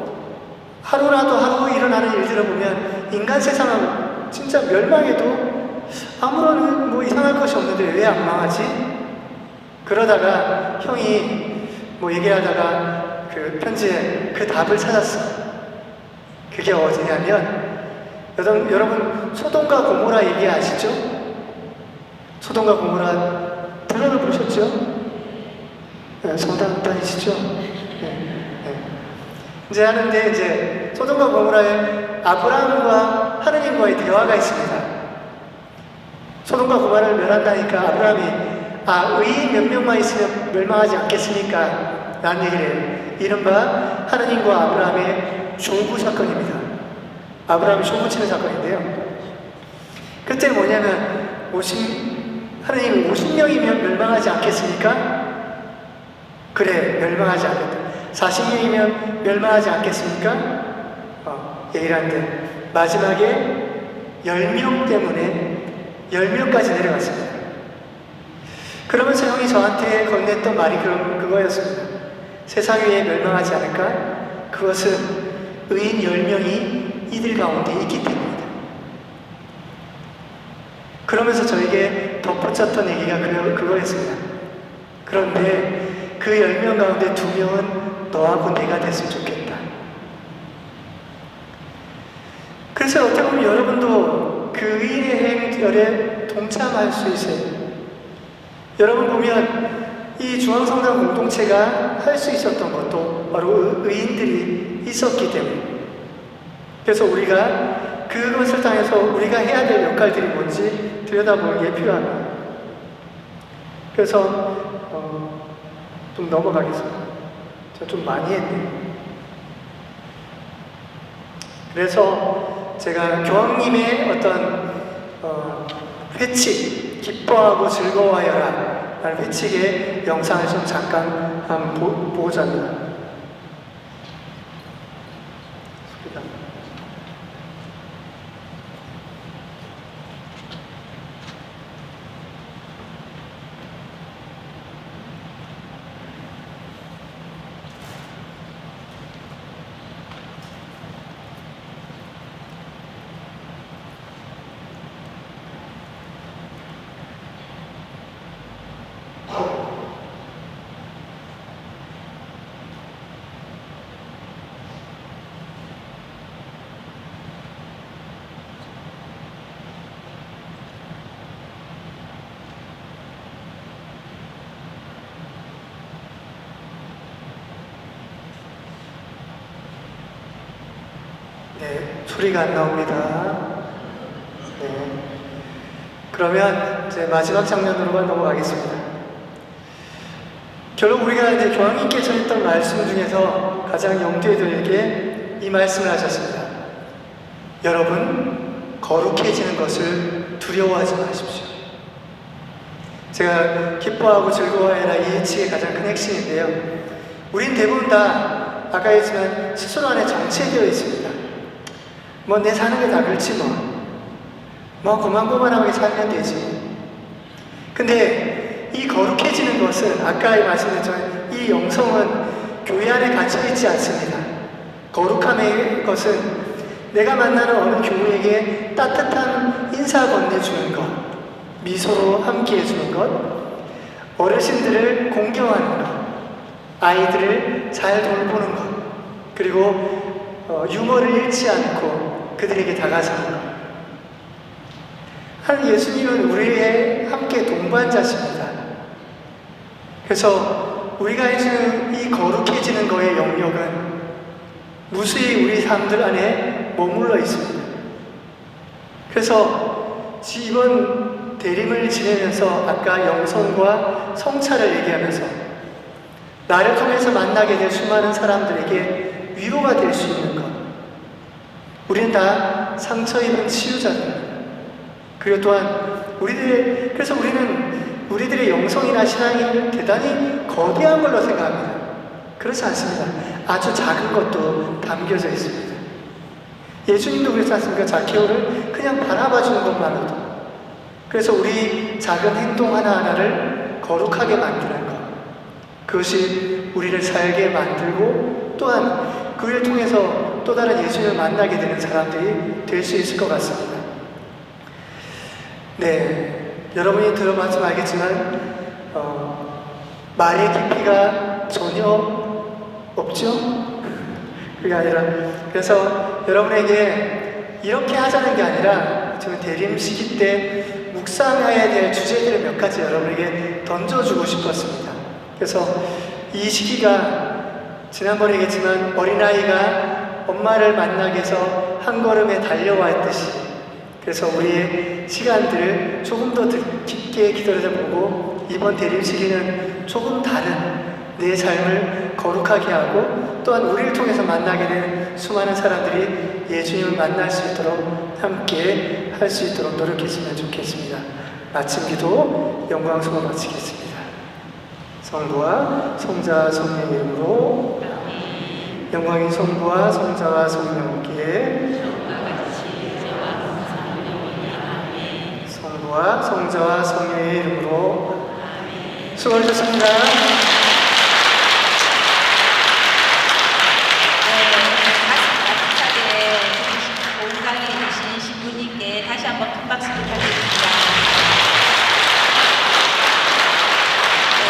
하루라도 하루 일어나는 일들을 보면 인간 세상은 진짜 멸망해도 아무런 뭐 이상할 것이 없는데 왜 안 망하지? 그러다가 형이 뭐 얘기하다가 그 편지에 그 답을 찾았어. 그게 어디냐면, 여러분 소돔과 고모라 얘기 아시죠? 소돔과 고모라 들어보셨죠? 네, 성당 다니시죠? 네. 이제 하는데, 이제 소돔과 고모라에 아브라함과 하느님과의 대화가 있습니다. 소돔과 고모라를 멸한다니까 아브라함이 의인 몇 명만 있으면 멸망하지 않겠습니까? 라는 얘기를 해요. 이른바 하느님과 아브라함의 조부 사건입니다. 아브라함이 조부 치는 사건인데요. 그때 뭐냐면 하느님이 50명이면 멸망하지 않겠습니까? 그래, 멸망하지 않겠다. 40명이면 멸망하지 않겠습니까? 얘기를 하는데 마지막에 10명 때문에 10명까지 내려갔습니다. 그러면서 형이 저한테 건넸던 말이 그거였습니다. 세상 위에 멸망하지 않을까? 그것은 의인 10명이 이들 가운데 있기 때문이다. 그러면서 저에게 덧붙였던 얘기가 그거였습니다. 그런데 그 10명 가운데 2명은 너하고 내가 됐으면 좋겠다. 그래서 어떻게 보면 여러분도 그 의인의 행렬에 동참할 수 있어요. 여러분 보면 이 중앙성당 공동체가 할 수 있었던 것도 바로 의인들이 있었기 때문에, 그래서 우리가 그것을 통해서 우리가 해야 될 역할들이 뭔지 들여다보는 게 필요합니다. 그래서 좀 넘어가겠습니다. 제가 좀 많이 했네요. 그래서 제가 교황님의 어떤 회칙, 기뻐하고 즐거워하여라 라는 회칙의 영상을 좀 잠깐 한번 보고자 합니다. 네, 소리가 안 나옵니다. 네. 그러면 이제 마지막 장면으로만 넘어가겠습니다. 결국 우리가 이제 교황님께서 했던 말씀 중에서 가장 염두에 두게 이 말씀을 하셨습니다. 여러분, 거룩해지는 것을 두려워하지 마십시오. 제가 기뻐하고 즐거워해라 이 책의 가장 큰 핵심인데요. 우린 대부분 다 아까 했지만 스스로 안에 정체되어 있습니다. 뭐 내 사는 게 다 그렇지 뭐 고만고만하게 살면 되지. 근데 이 거룩해지는 것은 아까 말씀드렸지만 이 영성은 교회 안에 갇혀있지 않습니다. 거룩함의 것은 내가 만나는 어느 교우에게 따뜻한 인사 건네주는 것, 미소로 함께 해주는 것, 어르신들을 공경하는 것, 아이들을 잘 돌보는 것, 그리고 유머를 잃지 않고 그들에게 다가서는 것. 하나님 예수님은 우리의 함께 동반자십니다. 그래서 우리가 해주는 이 거룩해지는 거의 영역은 무수히 우리 삶들 안에 머물러 있습니다. 그래서 이번 대림을 지내면서 아까 영성과 성찰을 얘기하면서 나를 통해서 만나게 될 수많은 사람들에게 위로가 될 수 있는 것. 우리는 다 상처 입은 치유자입니다. 그리고 또한 그래서 우리는 우리들의 영성이나 신앙이 대단히 거대한 걸로 생각합니다. 그렇지 않습니다. 아주 작은 것도 담겨져 있습니다. 예수님도 그렇지 않습니까? 자케오를 그냥 바라봐주는 것만으로도. 그래서 우리 작은 행동 하나하나를 거룩하게 만드는 것. 그것이 우리를 살게 만들고 또한 그를 통해서 또 다른 예수님을 만나게 되는 사람들이 될 수 있을 것 같습니다. 네, 여러분이 들어봤지 알겠지만 말의 깊이가 전혀 없죠? 그게 아니라 그래서 여러분에게 이렇게 하자는 게 아니라 지금 대림 시기 때 묵상해야 될 주제들을 몇 가지 여러분에게 던져주고 싶었습니다. 그래서 이 시기가 지난번에 얘기했지만 어린아이가 엄마를 만나기 위해서 한 걸음에 달려와 있듯이 그래서 우리의 시간들을 조금 더 깊게 기도해서 보고 이번 대림 시기는 조금 다른 내 삶을 거룩하게 하고 또한 우리를 통해서 만나게 된 수많은 사람들이 예수님을 만날 수 있도록 함께 할 수 있도록 노력했으면 좋겠습니다. 마침 기도 영광스러워 마치겠습니다. 성부와 성자와 성령의 이름으로 영광이 성부와 성자와 성령께 성부와 성자와 성령의 이름으로 수고하셨습니다. 다시 한번 큰 박수 부탁드립니다.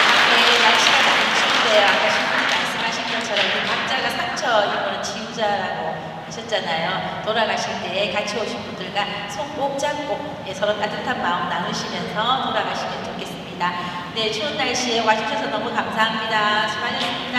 밖에 날씨가 많이 추운데요. 아까 신부님 말씀하신 것처럼 우리 각자가 상처 입은 치유자라고 하셨잖아요. 돌아가실 때 같이 오신 분들과 손 꼭 잡고 서로 따뜻한 마음 나누시면서 돌아가시면 좋겠습니다. 네, 추운 날씨에 와주셔서 너무 감사합니다. 수고하셨습니다.